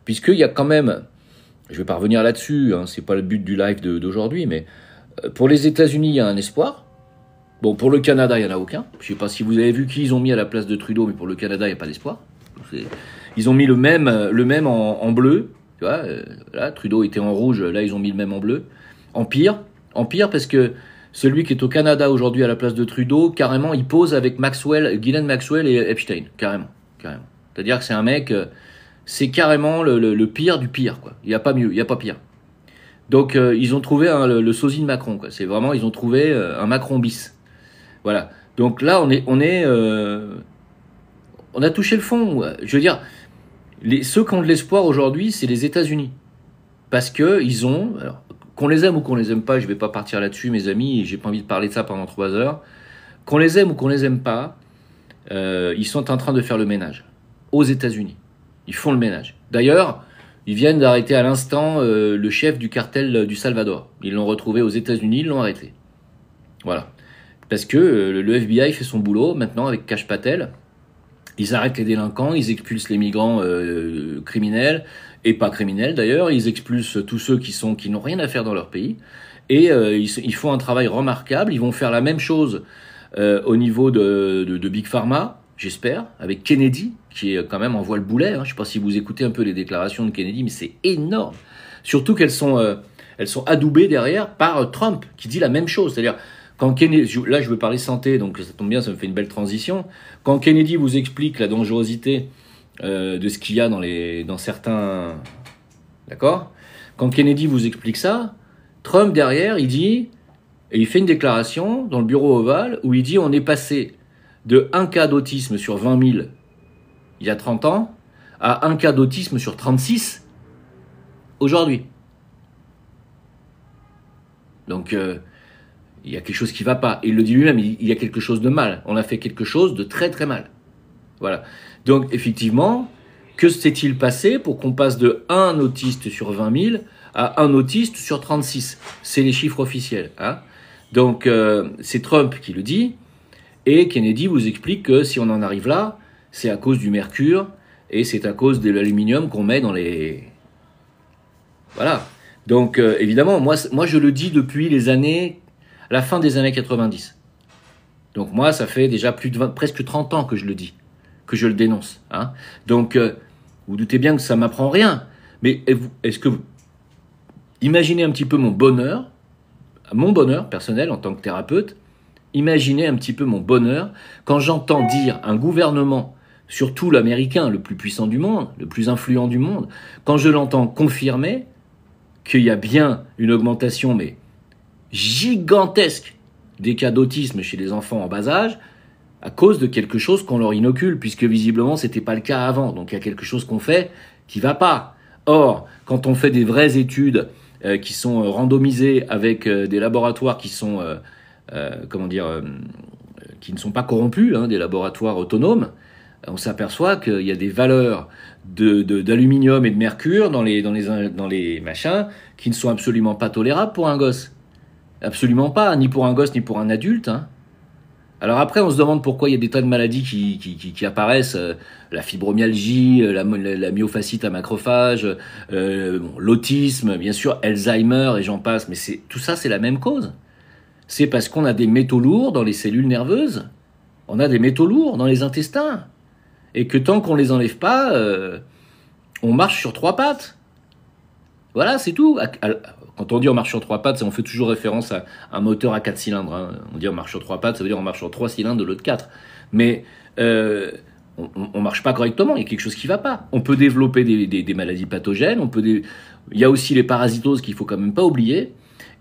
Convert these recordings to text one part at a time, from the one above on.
puisqu'il y a quand même, je ne vais pas revenir là-dessus, hein, c'est pas le but du live d'aujourd'hui, mais pour les États-Unis, il y a un espoir. Bon, pour le Canada, il n'y en a aucun. Je ne sais pas si vous avez vu qui ils ont mis à la place de Trudeau, mais pour le Canada, il n'y a pas d'espoir. Ils ont mis le même en bleu. Tu vois, là, Trudeau était en rouge, là, ils ont mis le même en bleu. En pire parce que celui qui est au Canada aujourd'hui à la place de Trudeau, carrément, il pose avec Ghislaine Maxwell et Epstein. Carrément. C'est-à-dire que c'est un mec, c'est carrément le pire du pire, quoi. Il n'y a pas mieux, il n'y a pas pire. Donc, ils ont trouvé le sosie de Macron, quoi. C'est vraiment, ils ont trouvé un Macron bis. Voilà. Donc là, on a touché le fond. Je veux dire, ceux qui ont de l'espoir aujourd'hui, c'est les États-Unis. Parce que ils ont, alors, qu'on les aime ou qu'on les aime pas, je vais pas partir là-dessus, mes amis, et j'ai pas envie de parler de ça pendant 3 heures. Qu'on les aime ou qu'on les aime pas, ils sont en train de faire le ménage. Aux États-Unis. Ils font le ménage. D'ailleurs, ils viennent d'arrêter à l'instant le chef du cartel du Salvador. Ils l'ont retrouvé aux États-Unis, ils l'ont arrêté. Voilà. Parce que le FBI fait son boulot, maintenant, avec Kash Patel. Ils arrêtent les délinquants, ils expulsent les migrants criminels, et pas criminels d'ailleurs, ils expulsent tous ceux qui n'ont rien à faire dans leur pays, et ils font un travail remarquable. Ils vont faire la même chose au niveau de Big Pharma, j'espère, avec Kennedy, qui est quand même envoie le boulet. Je ne sais pas si vous écoutez un peu les déclarations de Kennedy, mais c'est énorme. Surtout qu'elles sont adoubées derrière par Trump, qui dit la même chose, c'est-à-dire... Quand Kennedy, là je veux parler santé, donc ça tombe bien, ça me fait une belle transition. Quand Kennedy vous explique la dangerosité de ce qu'il y a dans certains... D'accord ? Quand Kennedy vous explique ça, Trump derrière, il dit, et il fait une déclaration dans le bureau ovale, où il dit on est passé de 1 cas d'autisme sur 20 000 il y a 30 ans, à 1 cas d'autisme sur 36 aujourd'hui. Donc... il y a quelque chose qui ne va pas. Et il le dit lui-même, il y a quelque chose de mal. On a fait quelque chose de très très mal. Voilà. Donc effectivement, que s'est-il passé pour qu'on passe de 1 autiste sur 20 000 à 1 autiste sur 36 ? C'est les chiffres officiels. Hein. Donc c'est Trump qui le dit. Et Kennedy vous explique que si on en arrive là, c'est à cause du mercure et c'est à cause de l'aluminium qu'on met dans les... Voilà. Donc évidemment, moi je le dis depuis les années... la fin des années 90. Donc moi, ça fait déjà presque 30 ans que je le dis, que je le dénonce. Hein. Donc, vous doutez bien que ça ne m'apprend rien. Mais est-ce que vous imaginez un petit peu mon bonheur personnel en tant que thérapeute, imaginez un petit peu mon bonheur quand j'entends dire un gouvernement, surtout l'américain, le plus puissant du monde, le plus influent du monde, quand je l'entends confirmer qu'il y a bien une augmentation, mais gigantesque des cas d'autisme chez les enfants en bas âge à cause de quelque chose qu'on leur inocule, puisque visiblement c'était pas le cas avant. Donc il y a quelque chose qu'on fait qui va pas. Or, quand on fait des vraies études qui sont randomisées avec des laboratoires qui sont qui ne sont pas corrompus, hein, des laboratoires autonomes, on s'aperçoit qu'il y a des valeurs d'aluminium et de mercure dans les machins qui ne sont absolument pas tolérables pour un gosse. Absolument pas, ni pour un gosse, ni pour un adulte. Hein. Alors après, on se demande pourquoi il y a des tas de maladies qui apparaissent, la fibromyalgie, la myofascite à macrophage, l'autisme, bien sûr, Alzheimer et j'en passe, mais tout ça, c'est la même cause. C'est parce qu'on a des métaux lourds dans les cellules nerveuses, on a des métaux lourds dans les intestins, et que tant qu'on les enlève pas, on marche sur 3 pattes. Voilà, c'est tout. Quand on dit on marche sur 3 pattes, on fait toujours référence à un moteur à 4 cylindres. Hein. On dit on marche sur 3 pattes, ça veut dire on marche sur 3 cylindres de l'autre 4. Mais on marche pas correctement, il y a quelque chose qui va pas. On peut développer des maladies pathogènes, il y a aussi les parasitoses qu'il faut quand même pas oublier.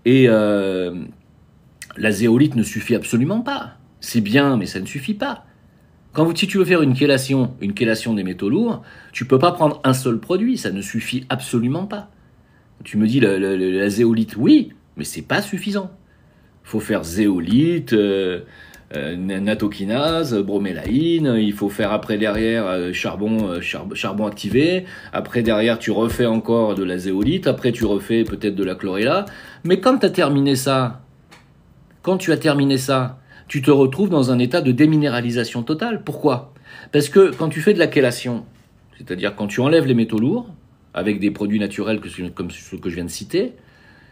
Et la zéolite ne suffit absolument pas. C'est bien, mais ça ne suffit pas. Si tu veux faire une chélation des métaux lourds, tu peux pas prendre un seul produit, ça ne suffit absolument pas. Tu me dis la zéolite, oui, mais c'est pas suffisant. Il faut faire zéolite, natokinase, bromélaïne, il faut faire après derrière charbon activé, après derrière tu refais encore de la zéolite, après tu refais peut-être de la chlorella. Mais quand tu as terminé ça, tu te retrouves dans un état de déminéralisation totale. Pourquoi ? Parce que quand tu fais de la chélation, c'est-à-dire quand tu enlèves les métaux lourds, avec des produits naturels comme ceux que je viens de citer,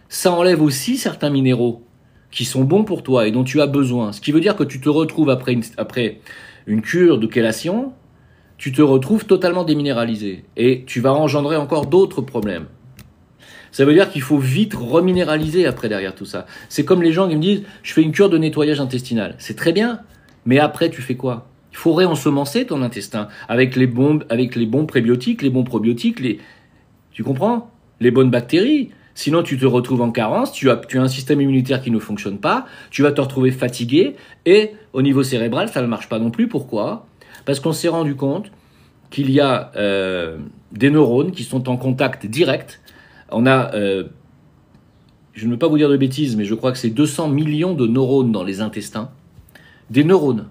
ça enlève aussi certains minéraux qui sont bons pour toi et dont tu as besoin. Ce qui veut dire que tu te retrouves après une cure de chélation, tu te retrouves totalement déminéralisé et tu vas engendrer encore d'autres problèmes. Ça veut dire qu'il faut vite reminéraliser après derrière tout ça. C'est comme les gens qui me disent « je fais une cure de nettoyage intestinal ». C'est très bien, mais après tu fais quoi? Il faut réensemencer ton intestin avec les bons prébiotiques, les bons probiotiques, tu comprends? Les bonnes bactéries. Sinon, tu te retrouves en carence, tu as un système immunitaire qui ne fonctionne pas, tu vas te retrouver fatigué et au niveau cérébral, ça ne marche pas non plus. Pourquoi? Parce qu'on s'est rendu compte qu'il y a des neurones qui sont en contact direct. On a, je ne veux pas vous dire de bêtises, mais je crois que c'est 200 millions de neurones dans les intestins. Des neurones.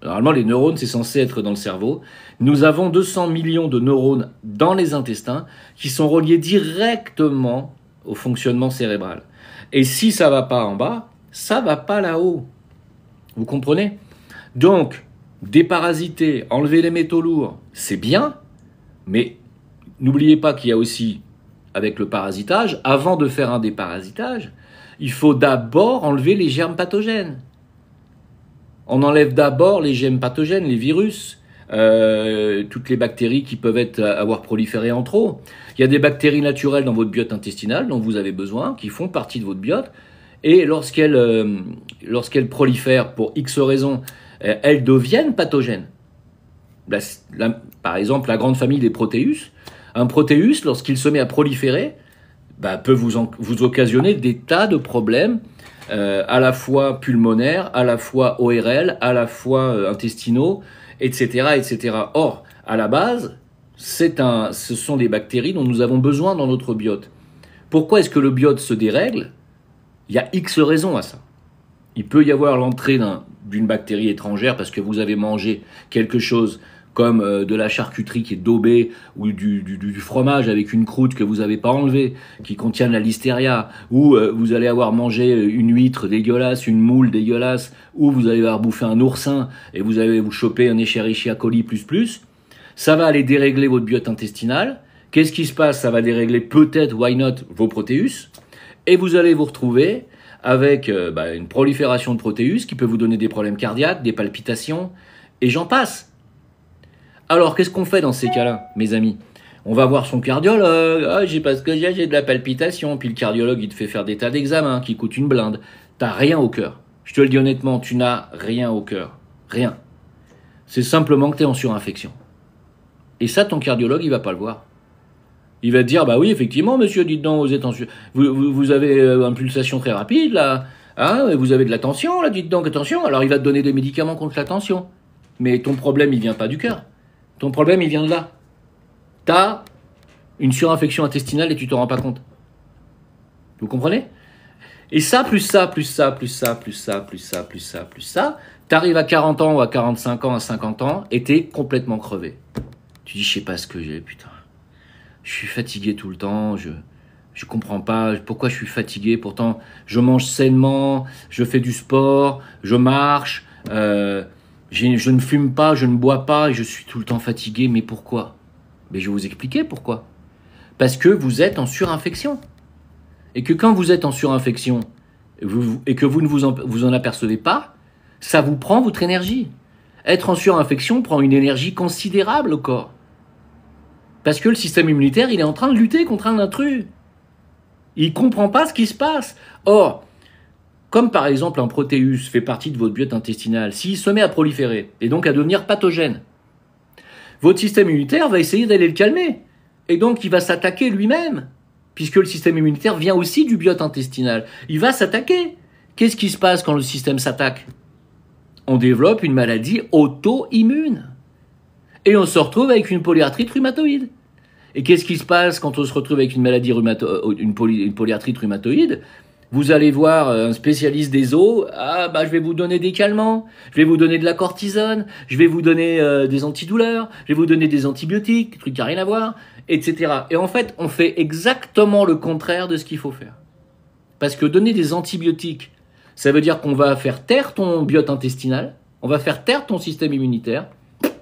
Normalement, les neurones, c'est censé être dans le cerveau. Nous avons 200 millions de neurones dans les intestins qui sont reliés directement au fonctionnement cérébral. Et si ça ne va pas en bas, ça ne va pas là-haut. Vous comprenez? Donc, déparasiter, enlever les métaux lourds, c'est bien, mais n'oubliez pas qu'il y a aussi, avec le parasitage, avant de faire un déparasitage, il faut d'abord enlever les germes pathogènes. On enlève d'abord les germes pathogènes, les virus, toutes les bactéries qui peuvent avoir proliféré en trop. Il y a des bactéries naturelles dans votre biote intestinale dont vous avez besoin, qui font partie de votre biote, et lorsqu'elles prolifèrent pour X raisons, elles deviennent pathogènes. Par exemple, la grande famille des protéus. Un protéus, lorsqu'il se met à proliférer, peut vous occasionner des tas de problèmes, à la fois pulmonaires, à la fois ORL, à la fois intestinaux, etc., etc. Or, à la base, ce sont des bactéries dont nous avons besoin dans notre biote. Pourquoi est-ce que le biote se dérègle? Il y a X raisons à ça. Il peut y avoir l'entrée d'une bactérie étrangère parce que vous avez mangé quelque chose comme de la charcuterie qui est daubée ou du fromage avec une croûte que vous n'avez pas enlevée, qui contient de la listeria, ou vous allez avoir mangé une huître dégueulasse, une moule dégueulasse, ou vous allez avoir bouffé un oursin et vous allez vous choper un Escherichia coli++, ça va aller dérégler votre biote intestinale. Qu'est-ce qui se passe? Ça va dérégler peut-être, why not, vos protéus, et vous allez vous retrouver avec une prolifération de protéus qui peut vous donner des problèmes cardiaques, des palpitations, et j'en passe. Alors, qu'est-ce qu'on fait dans ces cas-là, mes amis? On va voir son cardiologue. Ah, j'ai de la palpitation. Puis le cardiologue, il te fait faire des tas d'examens qui coûtent une blinde. T'as rien au cœur. Je te le dis honnêtement, tu n'as rien au cœur. Rien. C'est simplement que tu es en surinfection. Et ça, ton cardiologue, il va pas le voir. Il va te dire, bah oui, effectivement, monsieur, dites donc, vous êtes vous avez une pulsation très rapide, là. Hein, vous avez de la tension, là, dites donc, attention. Alors, il va te donner des médicaments contre la tension. Mais ton problème, il vient pas du cœur. Ton problème, il vient de là. Tu as une surinfection intestinale et tu t'en rends pas compte. Vous comprenez? Et ça, plus ça, plus ça, plus ça, plus ça, plus ça, plus ça, plus ça, tu arrives à 40 ans ou à 45 ans, à 50 ans, et tu es complètement crevé. Tu dis, je sais pas ce que j'ai, putain. Je suis fatigué tout le temps, je comprends pas pourquoi je suis fatigué. Pourtant, je mange sainement, je fais du sport, je marche, je ne fume pas, je ne bois pas, et je suis tout le temps fatigué. Mais pourquoi? Mais je vais vous expliquer pourquoi. Parce que vous êtes en surinfection. Et que quand vous êtes en surinfection, et que vous ne vous en apercevez pas, ça vous prend votre énergie. Être en surinfection prend une énergie considérable au corps. Parce que le système immunitaire, il est en train de lutter contre un intrus. Il ne comprend pas ce qui se passe. Or, comme par exemple un protéus fait partie de votre biote intestinale, s'il se met à proliférer et donc à devenir pathogène, votre système immunitaire va essayer d'aller le calmer. Et donc il va s'attaquer lui-même, puisque le système immunitaire vient aussi du biote intestinal. Il va s'attaquer. Qu'est-ce qui se passe quand le système s'attaque? On développe une maladie auto-immune. Et on se retrouve avec une polyarthrite rhumatoïde. Et qu'est-ce qui se passe quand on se retrouve avec une maladie une polyarthrite rhumatoïde? Vous allez voir un spécialiste des os, je vais vous donner des calmants, je vais vous donner de la cortisone, je vais vous donner des antidouleurs, je vais vous donner des antibiotiques, des trucs qui n'ont rien à voir, etc. Et en fait, on fait exactement le contraire de ce qu'il faut faire. Parce que donner des antibiotiques, ça veut dire qu'on va faire taire ton biote intestinal, on va faire taire ton système immunitaire,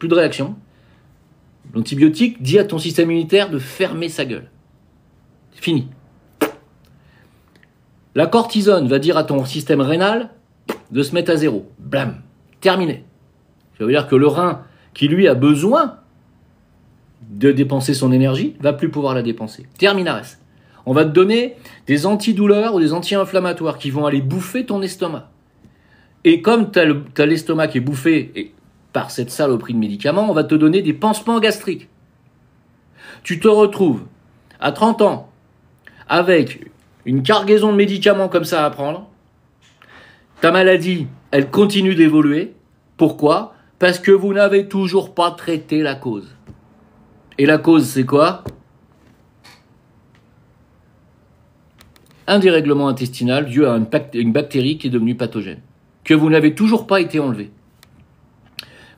plus de réaction. L'antibiotique dit à ton système immunitaire de fermer sa gueule. C'est fini. La cortisone va dire à ton système rénal de se mettre à zéro. Blam. Terminé. Ça veut dire que le rein, qui lui a besoin de dépenser son énergie, va plus pouvoir la dépenser. Terminares. On va te donner des antidouleurs ou des anti-inflammatoires qui vont aller bouffer ton estomac. Et comme tu as l'estomac qui est bouffé par cette saloperie de médicaments, on va te donner des pansements gastriques. Tu te retrouves à 30 ans avec une cargaison de médicaments comme ça à prendre. Ta maladie, elle continue d'évoluer. Pourquoi ? Parce que vous n'avez toujours pas traité la cause. Et la cause, c'est quoi ? Un dérèglement intestinal dû à une bactérie qui est devenue pathogène, que vous n'avez toujours pas été enlevé.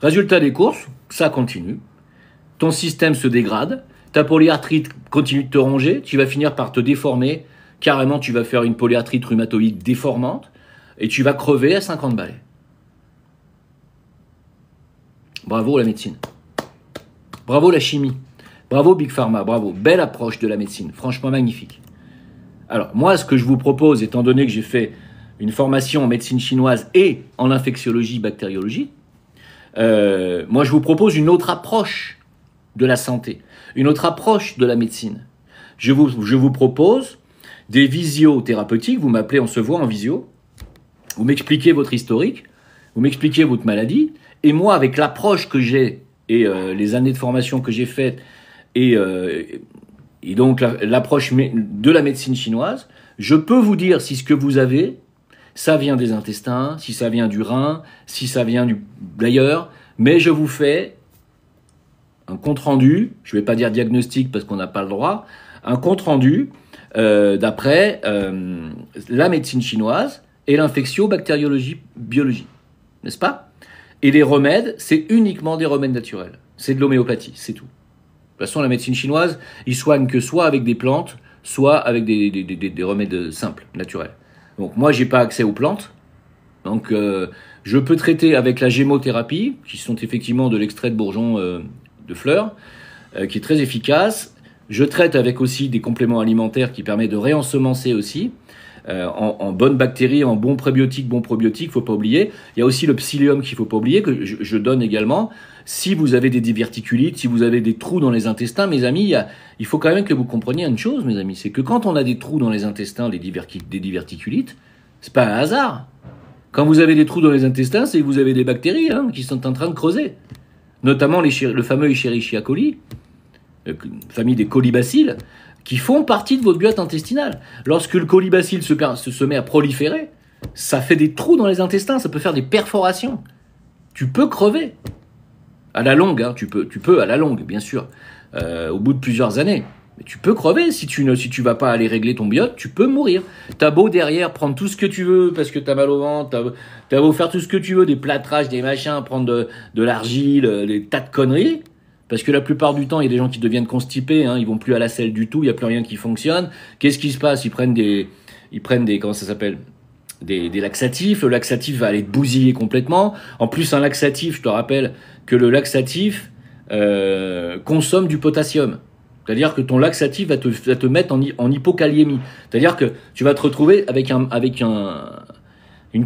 Résultat des courses, ça continue. Ton système se dégrade, ta polyarthrite continue de te ronger, tu vas finir par te déformer, carrément tu vas faire une polyarthrite rhumatoïde déformante, et tu vas crever à 50 balais. Bravo la médecine. Bravo la chimie. Bravo Big Pharma, bravo. Belle approche de la médecine, franchement magnifique. Alors moi, ce que je vous propose, étant donné que j'ai fait une formation en médecine chinoise et en infectiologie, bactériologie, moi je vous propose une autre approche de la santé, une autre approche de la médecine. Je vous propose des visiothérapeutiques, vous m'appelez, on se voit en visio, vous m'expliquez votre historique, vous m'expliquez votre maladie, et moi avec l'approche que j'ai et les années de formation que j'ai faites et donc l'approche de la médecine chinoise, je peux vous dire si ce que vous avez, ça vient des intestins, si ça vient du rein, si ça vient d'ailleurs, mais je vous fais un compte-rendu, je ne vais pas dire diagnostic parce qu'on n'a pas le droit, un compte-rendu d'après la médecine chinoise et l'infectio-bactériologie, biologie, n'est-ce pas? Et les remèdes, c'est uniquement des remèdes naturels, c'est de l'homéopathie, c'est tout. De toute façon, la médecine chinoise, ils soignent que soit avec des plantes, soit avec des remèdes simples, naturels. Donc moi, j'ai pas accès aux plantes. Donc je peux traiter avec la gémothérapie, qui sont effectivement de l'extrait de bourgeon de fleurs, qui est très efficace. Je traite avec aussi des compléments alimentaires qui permettent de réensemencer aussi, en bonnes bactéries, en bons prébiotiques, bons probiotiques, faut pas oublier. Il y a aussi le psyllium qu'il faut pas oublier, que je donne également. Si vous avez des diverticulites, si vous avez des trous dans les intestins, mes amis, il faut quand même que vous compreniez une chose, mes amis, c'est que quand on a des trous dans les intestins, des diverticulites, c'est pas un hasard. Quand vous avez des trous dans les intestins, c'est que vous avez des bactéries qui sont en train de creuser. Notamment le fameux Escherichia coli, famille des colibacilles, qui font partie de votre biote intestinale. Lorsque le colibacille se met à proliférer, ça fait des trous dans les intestins, ça peut faire des perforations. Tu peux crever. À la longue, tu peux à la longue, bien sûr, au bout de plusieurs années. Mais tu peux crever si tu vas pas aller régler ton biote, tu peux mourir. T'as beau derrière prendre tout ce que tu veux parce que t'as mal au ventre, t'as beau faire tout ce que tu veux, des plâtrages, des machins, prendre de l'argile, des tas de conneries. Parce que la plupart du temps, il y a des gens qui deviennent constipés, ils vont plus à la selle du tout, il y a plus rien qui fonctionne. Qu'est-ce qui se passe? Ils prennent des comment ça s'appelle? Des laxatifs. Le laxatif va aller te bousiller complètement. En plus, un laxatif, je te rappelle que le laxatif consomme du potassium. C'est-à-dire que ton laxatif va te mettre en hypokaliémie. C'est-à-dire que tu vas te retrouver avec une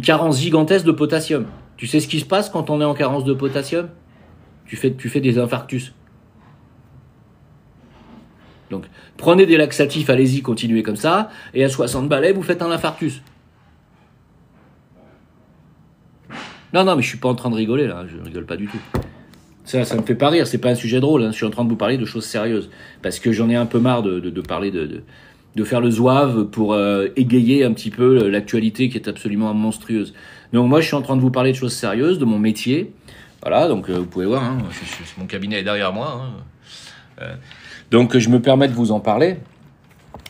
carence gigantesque de potassium. Tu sais ce qui se passe quand on est en carence de potassium? Tu fais des infarctus. Donc, prenez des laxatifs, allez-y, continuez comme ça, et à 60 balais, vous faites un infarctus. Non, mais je suis pas en train de rigoler, là, je rigole pas du tout. Ça me fait pas rire, c'est pas un sujet drôle, je suis en train de vous parler de choses sérieuses, parce que j'en ai un peu marre de parler de faire le zouave pour égayer un petit peu l'actualité qui est absolument monstrueuse. Donc moi, je suis en train de vous parler de choses sérieuses, de mon métier. Voilà, donc vous pouvez voir, mon cabinet est derrière moi. Donc je me permets de vous en parler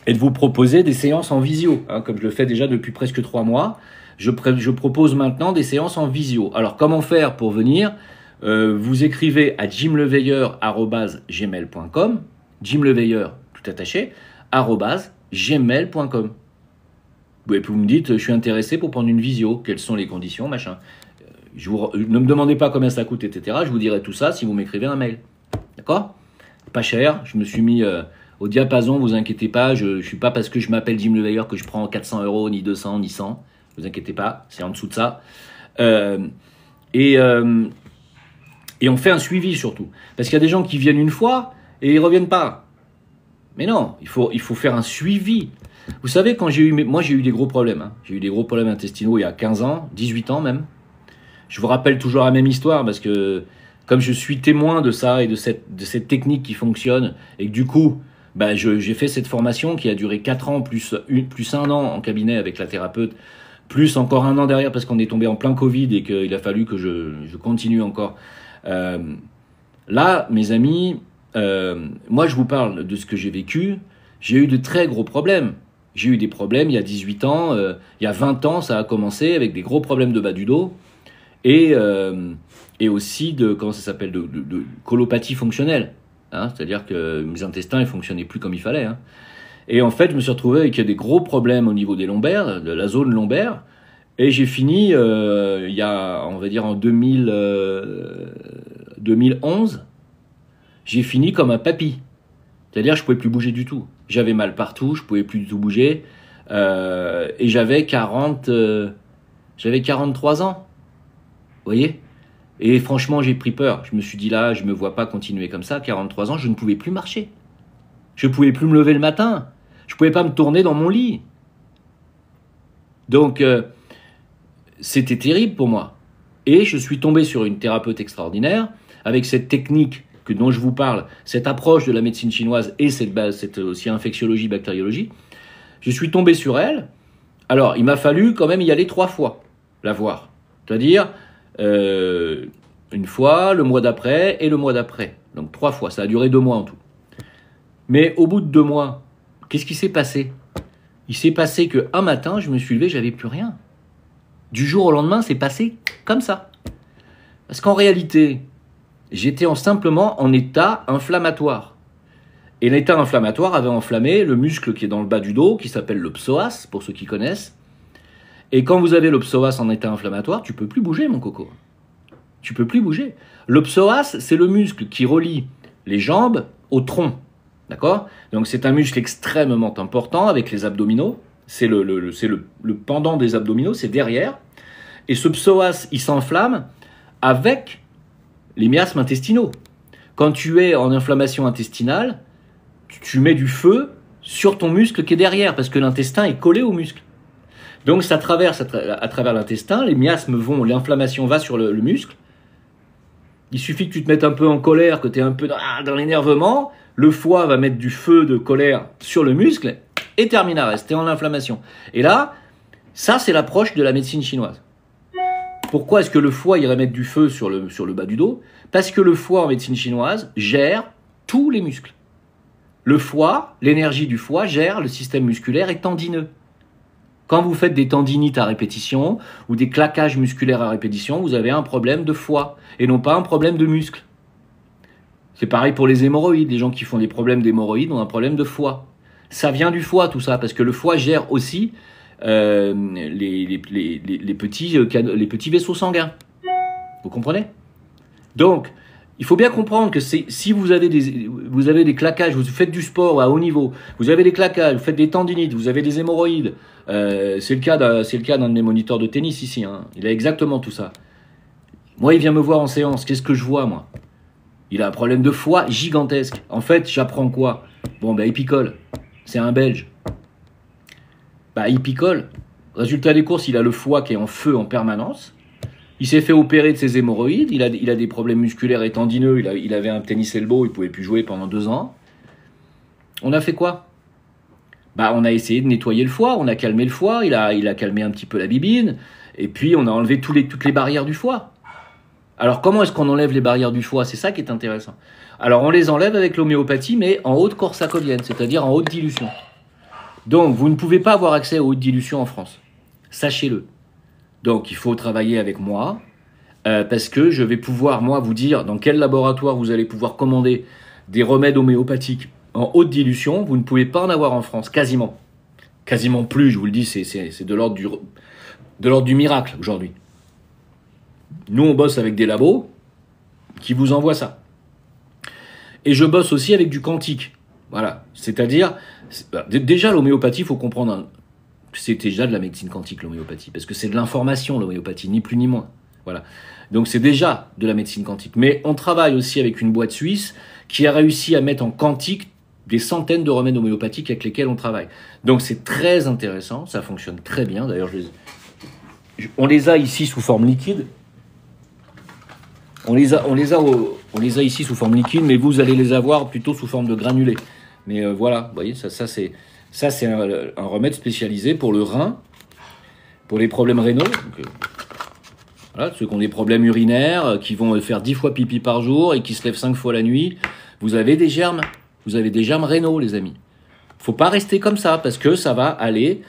et de vous proposer des séances en visio, comme je le fais déjà depuis presque 3 mois. Je propose maintenant des séances en visio. Alors comment faire pour venir? Vous écrivez à jimleveilleur@gmail.com, jimleveilleur tout attaché @gmail.com. Et puis vous me dites, je suis intéressé pour prendre une visio, quelles sont les conditions, machin. Ne me demandez pas combien ça coûte, etc. Je vous dirai tout ça si vous m'écrivez un mail. D'accord ? pas cher. Je me suis mis au diapason, vous inquiétez pas. Je ne suis pas parce que je m'appelle Jim Leveilleur que je prends 400 €, ni 200, ni 100. Vous inquiétez pas, c'est en dessous de ça. Et on fait un suivi surtout. Parce qu'il y a des gens qui viennent une fois et ils reviennent pas. Mais non, il faut faire un suivi. Vous savez, moi j'ai eu des gros problèmes. Hein. J'ai eu des gros problèmes intestinaux il y a 15 ans, 18 ans même. Je vous rappelle toujours la même histoire parce que comme je suis témoin de ça et de cette technique qui fonctionne et que du coup, bah, j'ai fait cette formation qui a duré 4 ans plus 1 an en cabinet avec la thérapeute, plus encore 1 an derrière parce qu'on est tombé en plein Covid et qu'il a fallu que je continue encore. Là, mes amis, moi je vous parle de ce que j'ai vécu. J'ai eu de très gros problèmes. J'ai eu des problèmes il y a 18 ans, il y a 20 ans, ça a commencé avec des gros problèmes de bas du dos et aussi de, comment ça s'appelle, de colopathie fonctionnelle. Hein, c'est-à-dire que mes intestins ne fonctionnaient plus comme il fallait. Hein. Et en fait, je me suis retrouvé avec des gros problèmes au niveau des lombaires, de la zone lombaire. Et j'ai fini, il y a, on va dire, en 2011, j'ai fini comme un papy. C'est-à-dire que je ne pouvais plus bouger du tout. J'avais mal partout, je ne pouvais plus du tout bouger. Et j'avais 43 ans. Vous voyez ? Et franchement, j'ai pris peur. Je me suis dit là, je ne me vois pas continuer comme ça. 43 ans, je ne pouvais plus marcher. Je ne pouvais plus me lever le matin. Je ne pouvais pas me tourner dans mon lit. Donc, c'était terrible pour moi. Et je suis tombé sur une thérapeute extraordinaire avec cette technique dont je vous parle, cette approche de la médecine chinoise et cette aussi infectiologie, bactériologie. Je suis tombé sur elle. Alors, il m'a fallu quand même y aller 3 fois, la voir. C'est-à-dire, une fois, le mois d'après et le mois d'après. Donc 3 fois, ça a duré 2 mois en tout. Mais au bout de 2 mois, qu'est-ce qui s'est passé ? Il s'est passé qu'un matin, je me suis levé, j'avais plus rien. Du jour au lendemain, c'est passé comme ça. Parce qu'en réalité, j'étais simplement en état inflammatoire. Et l'état inflammatoire avait enflammé le muscle qui est dans le bas du dos, qui s'appelle le psoas, pour ceux qui connaissent. Et quand vous avez le psoas en état inflammatoire, tu peux plus bouger, mon coco. Tu peux plus bouger. Le psoas, c'est le muscle qui relie les jambes au tronc. D'accord ? Donc c'est un muscle extrêmement important avec les abdominaux. C'est le pendant des abdominaux, c'est derrière. Et ce psoas, il s'enflamme avec les miasmes intestinaux. Quand tu es en inflammation intestinale, tu mets du feu sur ton muscle qui est derrière, parce que l'intestin est collé au muscle. Donc ça traverse à travers l'intestin, les miasmes l'inflammation va sur le muscle. Il suffit que tu te mettes un peu en colère, que tu es un peu dans l'énervement, le foie va mettre du feu de colère sur le muscle, et terminares, tu es en inflammation. Et là, ça c'est l'approche de la médecine chinoise. Pourquoi est-ce que le foie irait mettre du feu sur le bas du dos ? Parce que le foie en médecine chinoise gère tous les muscles. Le foie, l'énergie du foie gère le système musculaire et tendineux. Quand vous faites des tendinites à répétition ou des claquages musculaires à répétition, vous avez un problème de foie et non pas un problème de muscle. C'est pareil pour les hémorroïdes. Les gens qui font des problèmes d'hémorroïdes ont un problème de foie. Ça vient du foie tout ça parce que le foie gère aussi les petits vaisseaux sanguins. Vous comprenez ? Donc, il faut bien comprendre que si vous avez des claquages, vous faites du sport à haut niveau, vous avez des claquages, vous faites des tendinites, vous avez des hémorroïdes, c'est le cas d'un de mes moniteurs de tennis ici, hein. Il a exactement tout ça. Moi, il vient me voir en séance, qu'est-ce que je vois, moi ? Il a un problème de foie gigantesque. En fait, j'apprends quoi ? Bon, il picole. C'est un Belge. Il picole. Résultat des courses, il a le foie qui est en feu en permanence. Il s'est fait opérer de ses hémorroïdes. Il a des problèmes musculaires et tendineux. Il avait un tennis elbow. Il ne pouvait plus jouer pendant 2 ans. On a fait quoi ? On a essayé de nettoyer le foie. On a calmé le foie. Il a calmé un petit peu la bibine. Et puis, on a enlevé toutes les barrières du foie. Alors, comment est-ce qu'on enlève les barrières du foie ? C'est ça qui est intéressant. Alors, on les enlève avec l'homéopathie, mais en haute corsacolienne, c'est-à-dire en haute dilution. Donc, vous ne pouvez pas avoir accès aux hautes dilutions en France. Sachez-le. Donc, il faut travailler avec moi, parce que je vais pouvoir, moi, vous dire dans quel laboratoire vous allez pouvoir commander des remèdes homéopathiques en haute dilution. Vous ne pouvez pas en avoir en France, quasiment. Quasiment plus, je vous le dis, c'est de l'ordre du miracle aujourd'hui. Nous, on bosse avec des labos qui vous envoient ça. Et je bosse aussi avec du quantique. Voilà. C'est-à-dire, déjà l'homéopathie, il faut comprendre, c'est déjà de la médecine quantique, l'homéopathie, parce que c'est de l'information, l'homéopathie, ni plus ni moins. Voilà. Donc c'est déjà de la médecine quantique. Mais on travaille aussi avec une boîte suisse qui a réussi à mettre en quantique des centaines de remèdes homéopathiques avec lesquels on travaille. Donc c'est très intéressant, ça fonctionne très bien. D'ailleurs, on les a ici sous forme liquide. On les a ici sous forme liquide, mais vous allez les avoir plutôt sous forme de granulés. Mais voilà, vous voyez, ça c'est un remède spécialisé pour le rein, pour les problèmes rénaux. Donc, voilà, ceux qui ont des problèmes urinaires, qui vont faire 10 fois pipi par jour et qui se lèvent 5 fois la nuit. Vous avez des germes rénaux, les amis. Faut pas rester comme ça, parce que ça va aller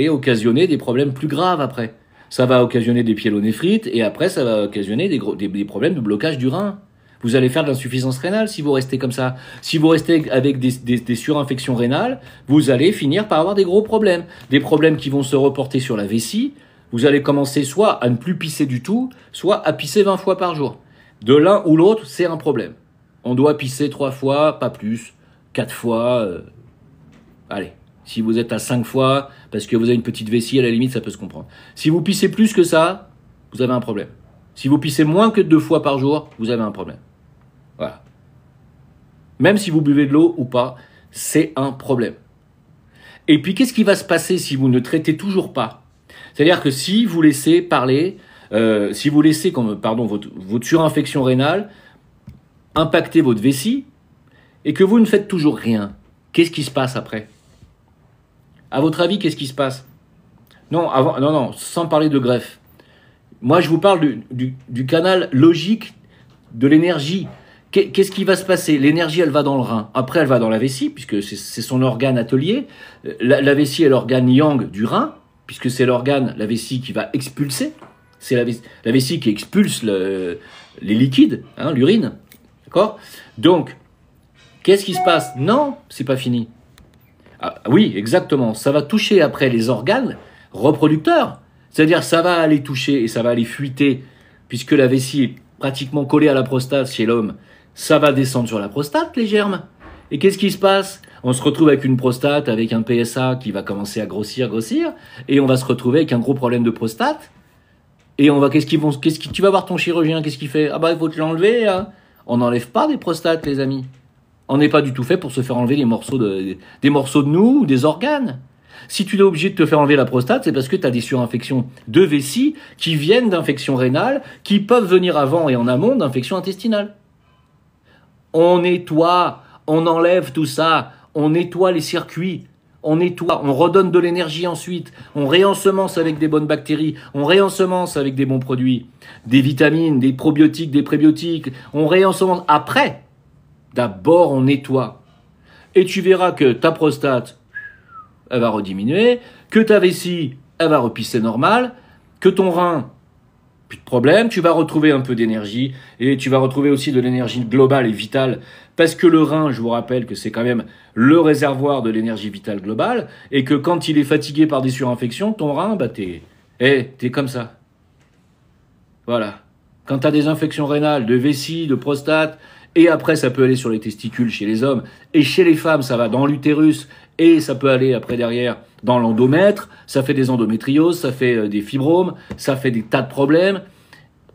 occasionner des problèmes plus graves après. Ça va occasionner des pyélonéphrite, et après, ça va occasionner des problèmes de blocage du rein. Vous allez faire de l'insuffisance rénale si vous restez comme ça. Si vous restez avec des surinfections rénales, vous allez finir par avoir des gros problèmes. Des problèmes qui vont se reporter sur la vessie. Vous allez commencer soit à ne plus pisser du tout, soit à pisser 20 fois par jour. De l'un ou l'autre, c'est un problème. On doit pisser 3 fois, pas plus, 4 fois. Allez. Si vous êtes à 5 fois, parce que vous avez une petite vessie, à la limite, ça peut se comprendre. Si vous pissez plus que ça, vous avez un problème. Si vous pissez moins que 2 fois par jour, vous avez un problème. Voilà. Même si vous buvez de l'eau ou pas, c'est un problème. Et puis, qu'est-ce qui va se passer si vous ne traitez toujours pas? C'est-à-dire que si vous laissez parler, si vous laissez votre surinfection rénale impacter votre vessie, et que vous ne faites toujours rien, qu'est-ce qui se passe après? À votre avis, qu'est-ce qui se passe? Non, sans parler de greffe. Moi, je vous parle du canal logique de l'énergie. Qu'est-ce qui va se passer? L'énergie, elle va dans le rein. Après, elle va dans la vessie, puisque c'est son organe atelier. La vessie est l'organe yang du rein, puisque c'est l'organe, la vessie, qui va expulser. C'est la vessie qui expulse les liquides, hein, l'urine. D'accord? Donc, qu'est-ce qui se passe? Non, c'est pas fini. Ah, oui, exactement. Ça va toucher après les organes reproducteurs. C'est-à-dire, ça va aller toucher et ça va aller fuiter, puisque la vessie est pratiquement collée à la prostate chez l'homme. Ça va descendre sur la prostate, les germes. Et qu'est-ce qui se passe? On se retrouve avec une prostate, avec un PSA qui va commencer à grossir, et on va se retrouver avec un gros problème de prostate. Et tu vas voir ton chirurgien, qu'est-ce qu'il fait? Ah bah, il faut te l'enlever, hein. On n'enlève pas des prostates, les amis. On n'est pas du tout fait pour se faire enlever des morceaux de nous ou des organes. Si tu es obligé de te faire enlever la prostate, c'est parce que tu as des surinfections de vessie qui viennent d'infections rénales, qui peuvent venir avant et en amont d'infections intestinales. On nettoie, on enlève tout ça, on nettoie les circuits, on nettoie, on redonne de l'énergie ensuite, on réensemence avec des bonnes bactéries, on réensemence avec des bons produits, des vitamines, des probiotiques, des prébiotiques, on réensemence après. D'abord, on nettoie. Et tu verras que ta prostate, elle va rediminuer, que ta vessie, elle va repisser normal, que ton rein, plus de problème, tu vas retrouver un peu d'énergie, et tu vas retrouver aussi de l'énergie globale et vitale, parce que le rein, je vous rappelle que c'est quand même le réservoir de l'énergie vitale globale, et que quand il est fatigué par des surinfections, ton rein, bah t'es comme ça. Voilà. Quand tu as des infections rénales, de vessie, de prostate, et après ça peut aller sur les testicules chez les hommes, et chez les femmes ça va dans l'utérus, et ça peut aller après derrière dans l'endomètre, ça fait des endométrioses, ça fait des fibromes, ça fait des tas de problèmes,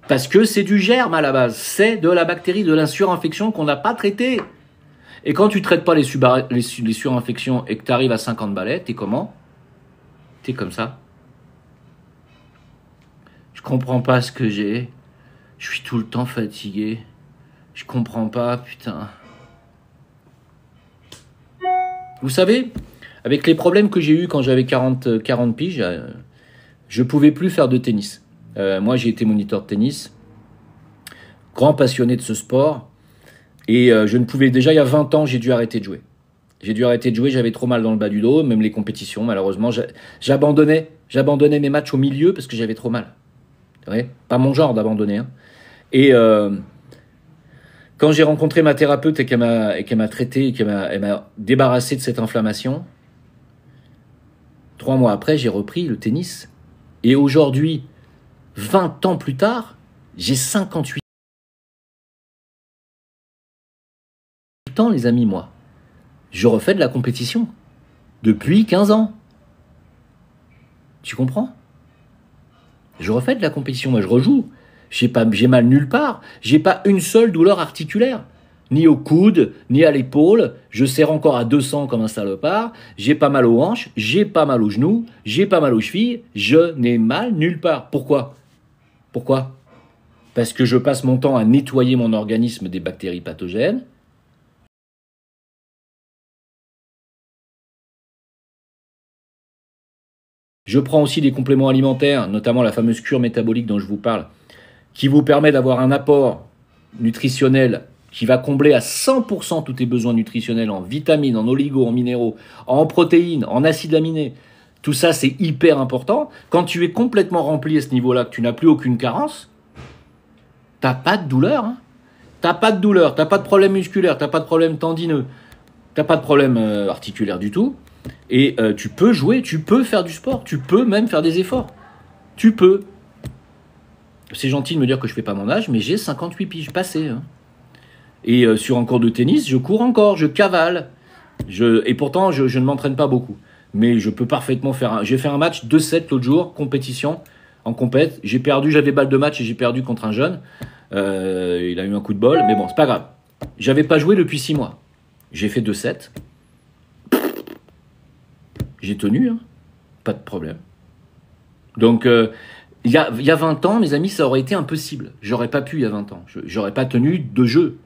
parce que c'est du germe à la base, c'est de la bactérie, de la surinfection qu'on n'a pas traitée. Et quand tu ne traites pas les surinfections et que tu arrives à 50 balais, t'es comment? T'es comme ça. Je comprends pas ce que j'ai, je suis tout le temps fatigué. Je comprends pas, putain. Vous savez, avec les problèmes que j'ai eus quand j'avais 40 piges, je pouvais plus faire de tennis. Moi, j'ai été moniteur de tennis, grand passionné de ce sport, et je ne pouvais... Déjà, il y a 20 ans, j'ai dû arrêter de jouer. J'avais trop mal dans le bas du dos, même les compétitions, malheureusement. J'abandonnais mes matchs au milieu parce que j'avais trop mal. C'est vrai, pas mon genre d'abandonner. Hein. Et... quand j'ai rencontré ma thérapeute et qu'elle m'a traité, elle m'a débarrassé de cette inflammation, 3 mois après, j'ai repris le tennis. Et aujourd'hui, 20 ans plus tard, j'ai 58 58 ans, les amis, moi. Je refais de la compétition. Depuis 15 ans. Tu comprends? Je refais de la compétition, moi je rejoue. J'ai mal nulle part. J'ai pas une seule douleur articulaire. Ni au coude, ni à l'épaule. Je serre encore à 200 comme un salopard. J'ai pas mal aux hanches, j'ai pas mal aux genoux, j'ai pas mal aux chevilles. Je n'ai mal nulle part. Pourquoi? Pourquoi? Parce que je passe mon temps à nettoyer mon organisme des bactéries pathogènes. Je prends aussi des compléments alimentaires, notamment la fameuse cure métabolique dont je vous parle, qui vous permet d'avoir un apport nutritionnel qui va combler à 100% tous tes besoins nutritionnels en vitamines, en oligos, en minéraux, en protéines, en acides aminés. Tout ça, c'est hyper important. Quand tu es complètement rempli à ce niveau-là, que tu n'as plus aucune carence, t'as pas de douleur. Hein. T'as pas de douleur, t'as pas de problème musculaire, t'as pas de problème tendineux, t'as pas de problème articulaire du tout. Et tu peux jouer, tu peux faire du sport, tu peux même faire des efforts. Tu peux. C'est gentil de me dire que je fais pas mon âge, mais j'ai 58 piges passées. Hein. Et sur un cours de tennis, je cours encore, je cavale. Et pourtant, je ne m'entraîne pas beaucoup. Mais je peux parfaitement faire J'ai fait un match 2-7 l'autre jour, compétition, en compète. J'ai perdu, j'avais balle de match et j'ai perdu contre un jeune. Il a eu un coup de bol, mais bon, c'est pas grave. J'avais pas joué depuis 6 mois. J'ai fait 2-7. J'ai tenu, hein. Pas de problème. Donc, il y a 20 ans, mes amis, ça aurait été impossible. J'aurais pas pu il y a 20 ans. J'aurais pas tenu de jeu.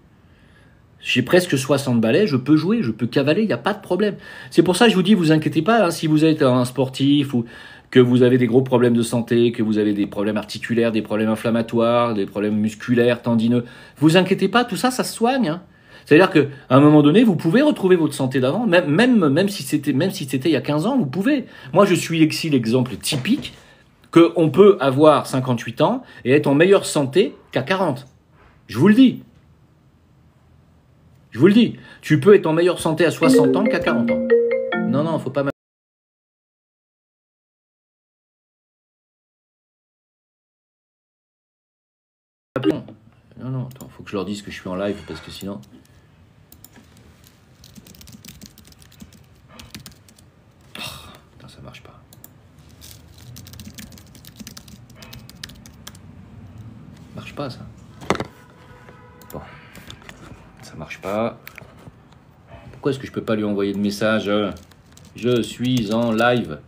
J'ai presque 60 balais, je peux jouer, je peux cavaler, il n'y a pas de problème. C'est pour ça que je vous dis, vous inquiétez pas, hein, si vous êtes un sportif ou que vous avez des gros problèmes de santé, que vous avez des problèmes articulaires, des problèmes inflammatoires, des problèmes musculaires, tendineux, vous inquiétez pas, tout ça, ça se soigne. Hein. C'est-à-dire qu'à un moment donné, vous pouvez retrouver votre santé d'avant, même si c'était il y a 15 ans, vous pouvez. Moi, je suis ici l'exemple typique qu'on peut avoir 58 ans et être en meilleure santé qu'à 40. Je vous le dis. Je vous le dis. Tu peux être en meilleure santé à 60 ans qu'à 40 ans. Non, faut pas... Non, attends, faut que je leur dise que je suis en live parce que sinon... Putain, ça marche pas. Marche pas, ça. Bon. Ça marche pas. Pourquoi est-ce que je peux pas lui envoyer de message? Je suis en live.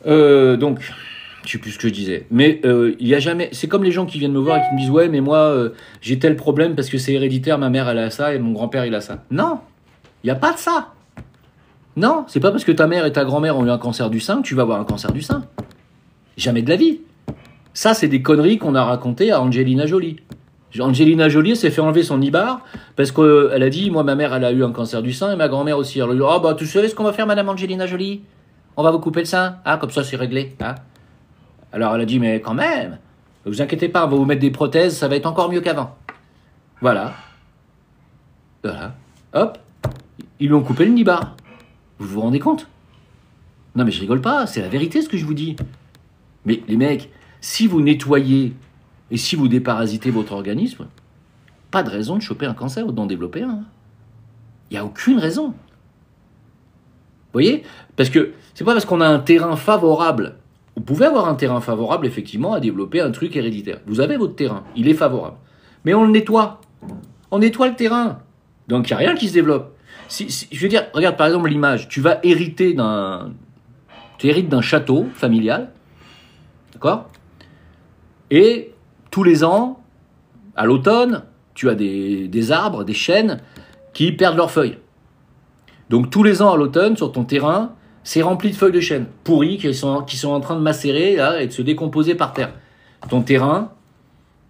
Donc, je sais plus ce que je disais. Mais il y a jamais. C'est comme les gens qui viennent me voir et qui me disent ouais, mais moi j'ai tel problème parce que c'est héréditaire. Ma mère elle a ça et mon grand-père il a ça. Non, il y a pas de ça. Non, c'est pas parce que ta mère et ta grand-mère ont eu un cancer du sein que tu vas avoir un cancer du sein. Jamais de la vie. Ça, c'est des conneries qu'on a racontées à Angelina Jolie. Angelina Jolie s'est fait enlever son ibar parce qu'elle a dit, moi, ma mère, elle a eu un cancer du sein et ma grand-mère aussi. Elle a dit, oh, bah, tu savez ce qu'on va faire, madame Angelina Jolie? On va vous couper le sein. Ah, comme ça, c'est réglé. Hein. Alors, elle a dit, mais quand même, ne vous inquiétez pas, on va vous mettre des prothèses, ça va être encore mieux qu'avant. Voilà. Voilà. Hop. Ils lui ont coupé le nibar. Vous vous rendez compte? Non, mais je rigole pas, c'est la vérité ce que je vous dis. Mais les mecs, si vous nettoyez et si vous déparasitez votre organisme, pas de raison de choper un cancer ou d'en développer un. Il n'y a aucune raison. Vous voyez? Parce que c'est pas parce qu'on a un terrain favorable. Vous pouvez avoir un terrain favorable, effectivement, à développer un truc héréditaire. Vous avez votre terrain, il est favorable. Mais on le nettoie. On nettoie le terrain. Donc il n'y a rien qui se développe. Je veux dire, regarde par exemple l'image. Tu hérites d'un château familial. D'accord? Et tous les ans, à l'automne, tu as des arbres, des chênes qui perdent leurs feuilles. Donc tous les ans à l'automne, sur ton terrain, c'est rempli de feuilles de chêne pourries qui sont en train de macérer là, et de se décomposer par terre. Ton terrain,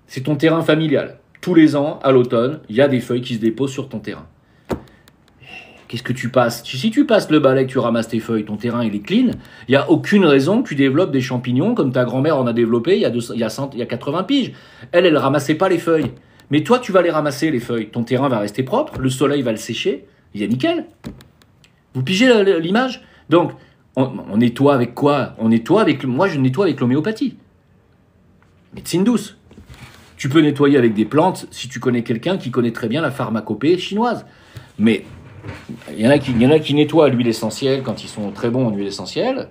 c'est ton terrain familial. Tous les ans, à l'automne, il y a des feuilles qui se déposent sur ton terrain. Qu'est-ce que tu passes? Si tu passes le balai, que tu ramasses tes feuilles, ton terrain il est clean, il n'y a aucune raison que tu développes des champignons comme ta grand-mère en a développé il y a 80 piges. Elle ramassait pas les feuilles. Mais toi, tu vas les ramasser, les feuilles. Ton terrain va rester propre, le soleil va le sécher, il y a nickel. Vous pigez l'image? Donc, on nettoie avec quoi? Moi, je nettoie avec l'homéopathie. Médecine douce. Tu peux nettoyer avec des plantes si tu connais quelqu'un qui connaît très bien la pharmacopée chinoise. Mais il y en a qui nettoient à l'huile essentielle quand ils sont très bons en huile essentielle.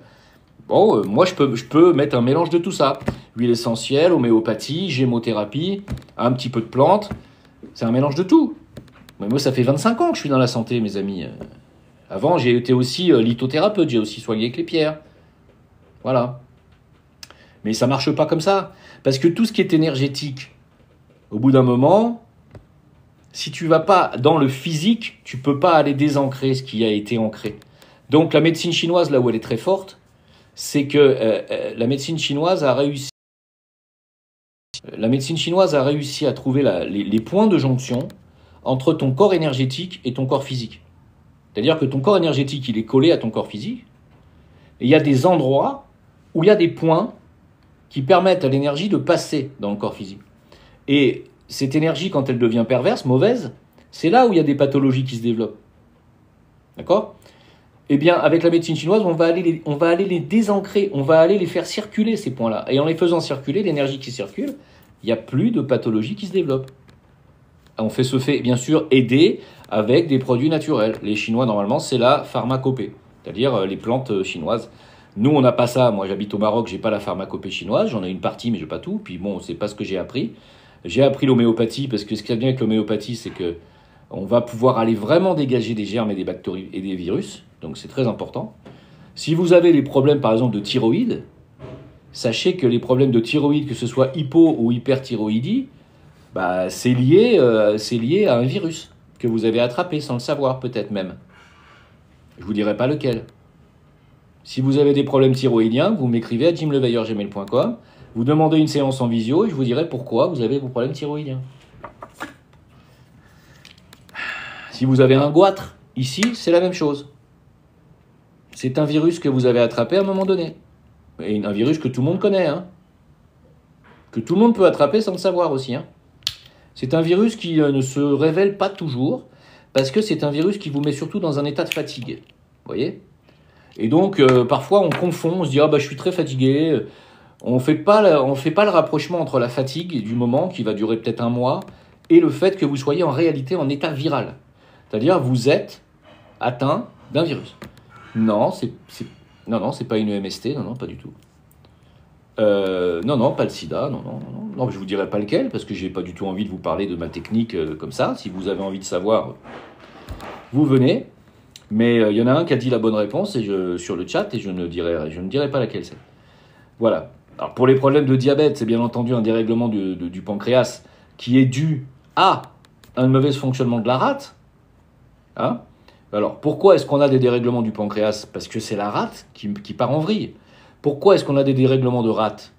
Bon, moi, je peux mettre un mélange de tout ça. Huile essentielle, homéopathie, gémothérapie, un petit peu de plantes. C'est un mélange de tout. Mais moi, ça fait 25 ans que je suis dans la santé, mes amis. Avant, j'ai été aussi lithothérapeute. J'ai aussi soigné avec les pierres. Voilà. Mais ça marche pas comme ça. Parce que tout ce qui est énergétique, au bout d'un moment, si tu vas pas dans le physique, tu peux pas aller désancrer ce qui a été ancré. Donc la médecine chinoise, là où elle est très forte, c'est que la médecine chinoise a réussi. La médecine chinoise a réussi à trouver les points de jonction entre ton corps énergétique et ton corps physique. C'est-à-dire que ton corps énergétique, il est collé à ton corps physique. Et il y a des endroits où il y a des points qui permettent à l'énergie de passer dans le corps physique. Et cette énergie, quand elle devient perverse, mauvaise, c'est là où il y a des pathologies qui se développent. D'accord ? Eh bien, avec la médecine chinoise, on va aller les désancrer, on va aller les faire circuler, ces points-là. Et en les faisant circuler, l'énergie qui circule, il n'y a plus de pathologie qui se développe. On se fait, bien sûr, aider avec des produits naturels. Les Chinois, normalement, c'est la pharmacopée, c'est-à-dire les plantes chinoises. Nous, on n'a pas ça. Moi, j'habite au Maroc, j'ai pas la pharmacopée chinoise. J'en ai une partie, mais j'ai pas tout. Puis bon, c'est pas ce que j'ai appris. J'ai appris l'homéopathie, parce que ce qui est bien avec l'homéopathie, c'est que on va pouvoir aller vraiment dégager des germes et des bactéries et des virus. Donc c'est très important. Si vous avez des problèmes, par exemple, de thyroïde, sachez que les problèmes de thyroïde, que ce soit hypo ou hyperthyroïdie, bah, c'est lié à un virus que vous avez attrapé sans le savoir, peut-être même. Je vous dirai pas lequel. Si vous avez des problèmes thyroïdiens, vous m'écrivez à jimleveilleur@gmail.com, vous demandez une séance en visio et je vous dirai pourquoi vous avez vos problèmes thyroïdiens. Si vous avez un goitre, ici, c'est la même chose. C'est un virus que vous avez attrapé à un moment donné. Et un virus que tout le monde connaît, hein. Que tout le monde peut attraper sans le savoir aussi, hein. C'est un virus qui ne se révèle pas toujours, parce que c'est un virus qui vous met surtout dans un état de fatigue. Vous voyez ? Et donc, parfois, on confond, on se dit « Ah, bah, je suis très fatigué ». On fait pas le rapprochement entre la fatigue du moment, qui va durer peut-être un mois, et le fait que vous soyez en réalité en état viral. C'est-à-dire, vous êtes atteint d'un virus. Non, c'est pas une EMST, non, pas du tout. Non, pas le sida, non, je vous dirai pas lequel, parce que j'ai pas du tout envie de vous parler de ma technique comme ça. Si vous avez envie de savoir, vous venez. Mais il y en a un qui a dit la bonne réponse sur le chat, et je ne dirai pas laquelle c'est. Voilà. Alors pour les problèmes de diabète, c'est bien entendu un dérèglement du pancréas qui est dû à un mauvais fonctionnement de la rate. Hein ? Alors pourquoi est-ce qu'on a des dérèglements du pancréas ? Parce que c'est la rate qui part en vrille. Pourquoi est-ce qu'on a des dérèglements de rate ?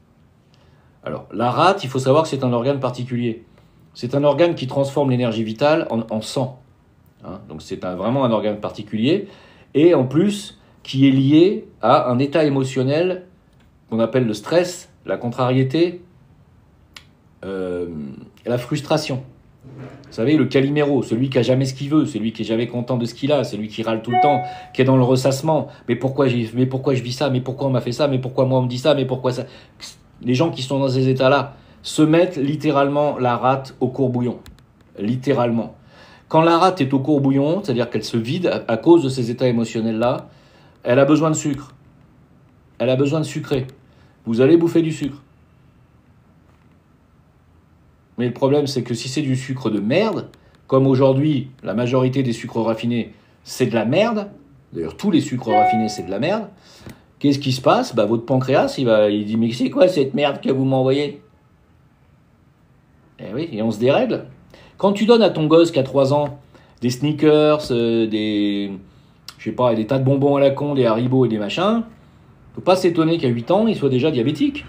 Alors la rate, il faut savoir que c'est un organe particulier. C'est un organe qui transforme l'énergie vitale en sang. Hein ? Donc c'est vraiment un organe particulier. Et en plus, qui est lié à un état émotionnel qu'on appelle le stress, la contrariété, la frustration. Vous savez, le Calimero, celui qui a jamais ce qu'il veut, celui qui est jamais content de ce qu'il a, celui qui râle tout le temps, qui est dans le ressassement. Mais pourquoi je vis ça ? Mais pourquoi on m'a fait ça ? Mais pourquoi moi on me dit ça ? Mais pourquoi ça ? Les gens qui sont dans ces états-là se mettent littéralement la rate au courbouillon. Littéralement. Quand la rate est au courbouillon, c'est-à-dire qu'elle se vide à cause de ces états émotionnels-là, elle a besoin de sucre. Elle a besoin de sucrer. Vous allez bouffer du sucre. Mais le problème, c'est que si c'est du sucre de merde, comme aujourd'hui, la majorité des sucres raffinés, c'est de la merde, d'ailleurs tous les sucres raffinés, c'est de la merde, qu'est-ce qui se passe ? Bah, votre pancréas, il dit « Mais c'est quoi cette merde que vous m'envoyez ?» Eh oui, et on se dérègle. Quand tu donnes à ton gosse qui a 3 ans des sneakers, des tas de bonbons à la con, des Haribo et des machins, faut pas s'étonner qu'à 8 ans, il soit déjà diabétique.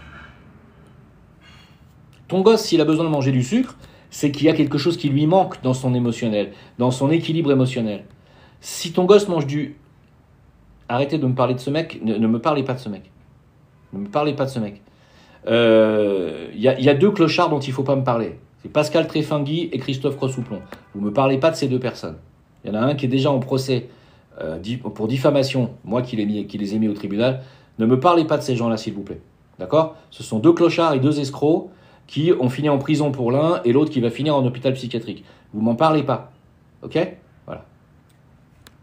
Ton gosse, s'il a besoin de manger du sucre, c'est qu'il y a quelque chose qui lui manque dans son émotionnel, dans son équilibre émotionnel. Si ton gosse mange du... Arrêtez de me parler de ce mec, ne me parlez pas de ce mec. Ne me parlez pas de ce mec. Il y a 2 clochards dont il ne faut pas me parler. C'est Pascal Tréfingui et Christophe Crossouplan. Vous ne me parlez pas de ces 2 personnes. Il y en a un qui est déjà en procès pour diffamation, moi qui les ai mis au tribunal. Ne me parlez pas de ces gens-là, s'il vous plaît. D'accord ? Ce sont 2 clochards et 2 escrocs qui ont fini en prison pour l'un et l'autre qui va finir en hôpital psychiatrique. Vous m'en parlez pas. Ok? Voilà.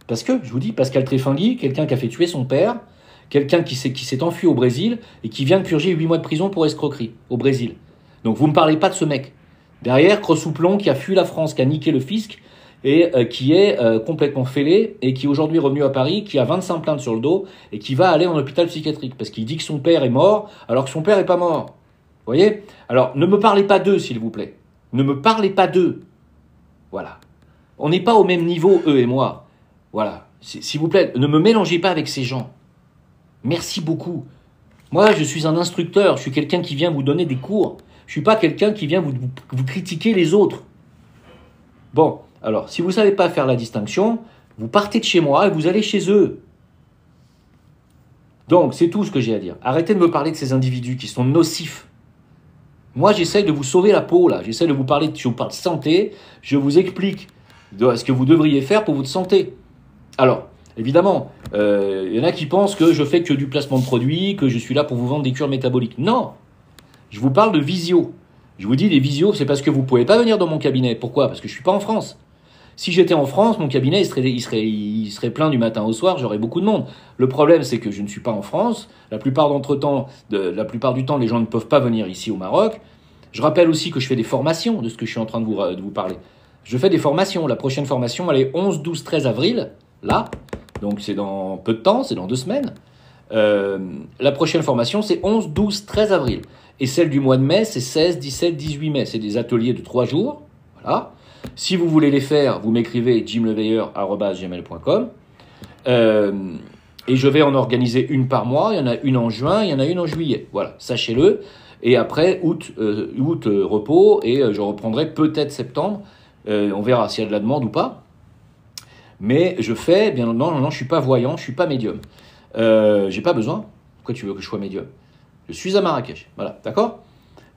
Parce que, je vous dis, Pascal Tréfingui, quelqu'un qui a fait tuer son père, quelqu'un qui s'est enfui au Brésil et qui vient de purger 8 mois de prison pour escroquerie au Brésil. Donc vous ne me parlez pas de ce mec. Derrière, Cressouplon qui a fui la France, qui a niqué le fisc et qui est complètement fêlé et qui est aujourd'hui revenu à Paris, qui a 25 plaintes sur le dos et qui va aller en hôpital psychiatrique parce qu'il dit que son père est mort alors que son père n'est pas mort. Vous voyez? Alors ne me parlez pas d'eux, s'il vous plaît. Ne me parlez pas d'eux. Voilà. On n'est pas au même niveau, eux et moi. Voilà. S'il vous plaît, ne me mélangez pas avec ces gens. Merci beaucoup. Moi, je suis un instructeur. Je suis quelqu'un qui vient vous donner des cours. Je ne suis pas quelqu'un qui vient vous critiquer les autres. Bon, alors, si vous ne savez pas faire la distinction, vous partez de chez moi et vous allez chez eux. Donc, c'est tout ce que j'ai à dire. Arrêtez de me parler de ces individus qui sont nocifs. Moi, j'essaye de vous sauver la peau, là. J'essaie de vous parler, je vous parle de santé. Je vous explique ce que vous devriez faire pour votre santé. Alors, évidemment, y en a qui pensent que je fais que du placement de produits, que je suis là pour vous vendre des cures métaboliques. Non, je vous parle de visio. Je vous dis, les visios, c'est parce que vous ne pouvez pas venir dans mon cabinet. Pourquoi? Parce que je ne suis pas en France. Si j'étais en France, mon cabinet, il serait plein du matin au soir, j'aurais beaucoup de monde. Le problème, c'est que je ne suis pas en France. La plupart du temps, les gens ne peuvent pas venir ici au Maroc. Je rappelle aussi que je fais des formations de ce que je suis en train de vous parler. Je fais des formations. La prochaine formation, elle est 11, 12, 13 avril. Là, donc c'est dans peu de temps, c'est dans 2 semaines. La prochaine formation, c'est 11, 12, 13 avril. Et celle du mois de mai, c'est 16, 17, 18 mai. C'est des ateliers de 3 jours. Voilà. Si vous voulez les faire, vous m'écrivez jimleveilleur@gmail.com. Et je vais en organiser une par mois. Il y en a une en juin, il y en a une en juillet. Voilà, sachez-le. Et après, août, repos. Et je reprendrai peut-être septembre. On verra s'il y a de la demande ou pas. Mais je fais, bien non, je ne suis pas voyant, je ne suis pas médium. J'ai pas besoin. Pourquoi tu veux que je sois médium? Je suis à Marrakech. Voilà, d'accord?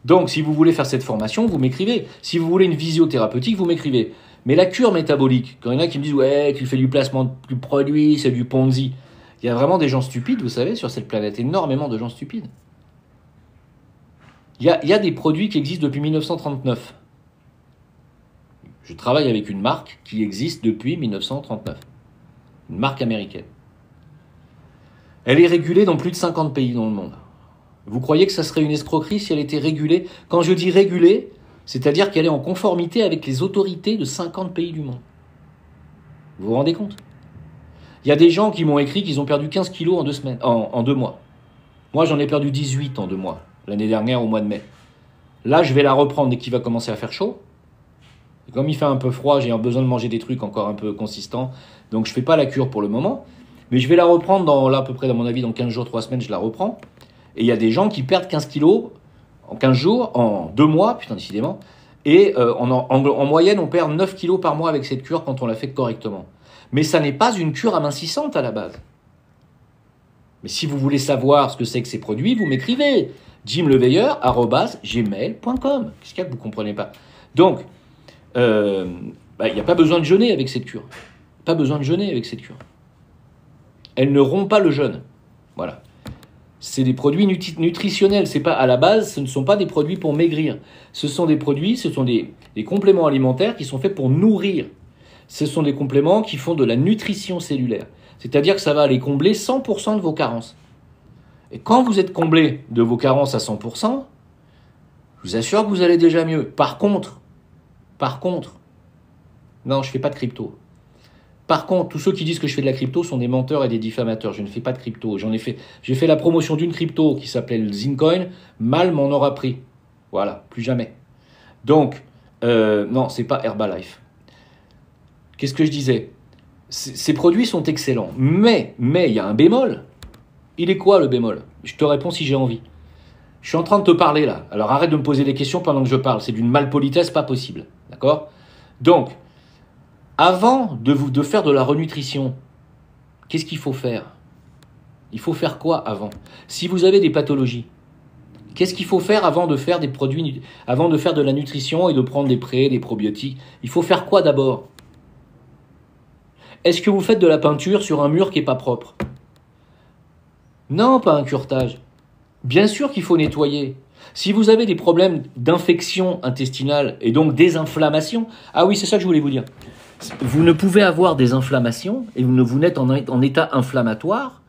Donc, si vous voulez faire cette formation, vous m'écrivez. Si vous voulez une visio-thérapeutique, vous m'écrivez. Mais la cure métabolique, quand il y en a qui me disent « Ouais, tu fais du placement de produits, c'est du Ponzi », il y a vraiment des gens stupides, vous savez, sur cette planète. Énormément de gens stupides. Il y a des produits qui existent depuis 1939. Je travaille avec une marque qui existe depuis 1939. Une marque américaine. Elle est régulée dans plus de 50 pays dans le monde. Vous croyez que ça serait une escroquerie si elle était régulée? Quand je dis régulée, c'est-à-dire qu'elle est en conformité avec les autorités de 50 pays du monde. Vous vous rendez compte? Il y a des gens qui m'ont écrit qu'ils ont perdu 15 kilos en 2 mois. Moi, j'en ai perdu 18 en 2 mois, l'année dernière au mois de mai. Là, je vais la reprendre dès qu'il va commencer à faire chaud. Et comme il fait un peu froid, j'ai besoin de manger des trucs encore un peu consistants. Donc, je ne fais pas la cure pour le moment. Mais je vais la reprendre à peu près, à mon avis, dans 15 jours, 3 semaines, je la reprends. Et il y a des gens qui perdent 15 kilos en 15 jours, en 2 mois, putain, décidément. Et en moyenne, on perd 9 kilos par mois avec cette cure quand on la fait correctement. Mais ça n'est pas une cure amincissante à la base. Mais si vous voulez savoir ce que c'est que ces produits, vous m'écrivez. jimleveilleur@gmail.com. Qu'est-ce qu'il y a que vous ne comprenez pas? Donc, il n'y a pas besoin de jeûner avec cette cure. Pas besoin de jeûner avec cette cure. Elle ne rompt pas le jeûne. Voilà. C'est des produits nutritionnels. C'est pas, à la base, ce ne sont pas des produits pour maigrir. Ce sont des compléments alimentaires qui sont faits pour nourrir. Ce sont des compléments qui font de la nutrition cellulaire. C'est-à-dire que ça va aller combler 100% de vos carences. Et quand vous êtes comblé de vos carences à 100%, je vous assure que vous allez déjà mieux. Par contre, non, je ne fais pas de crypto. Par contre, tous ceux qui disent que je fais de la crypto sont des menteurs et des diffamateurs. Je ne fais pas de crypto. J'ai fait la promotion d'une crypto qui s'appelait le Zincoin. Mal m'en aura pris. Voilà, plus jamais. Donc, non, c'est pas Herbalife. Qu'est-ce que je disais? Ces produits sont excellents. Mais il y a un bémol. Il est quoi le bémol? Je te réponds si j'ai envie. Je suis en train de te parler là. Alors arrête de me poser des questions pendant que je parle. C'est d'une malpolitesse pas possible. D'accord? Donc, avant de faire de la renutrition, qu'est-ce qu'il faut faire? Il faut faire quoi avant? Si vous avez des pathologies, qu'est-ce qu'il faut faire avant de faire des produits, avant de faire de la nutrition et de prendre des prés, des probiotiques? Il faut faire quoi d'abord? Est-ce que vous faites de la peinture sur un mur qui n'est pas propre? Non, pas un curetage. Bien sûr qu'il faut nettoyer. Si vous avez des problèmes d'infection intestinale et donc des inflammations, ah oui, c'est ça que je voulais vous dire. Vous ne pouvez avoir des inflammations et vous n'êtes en état inflammatoire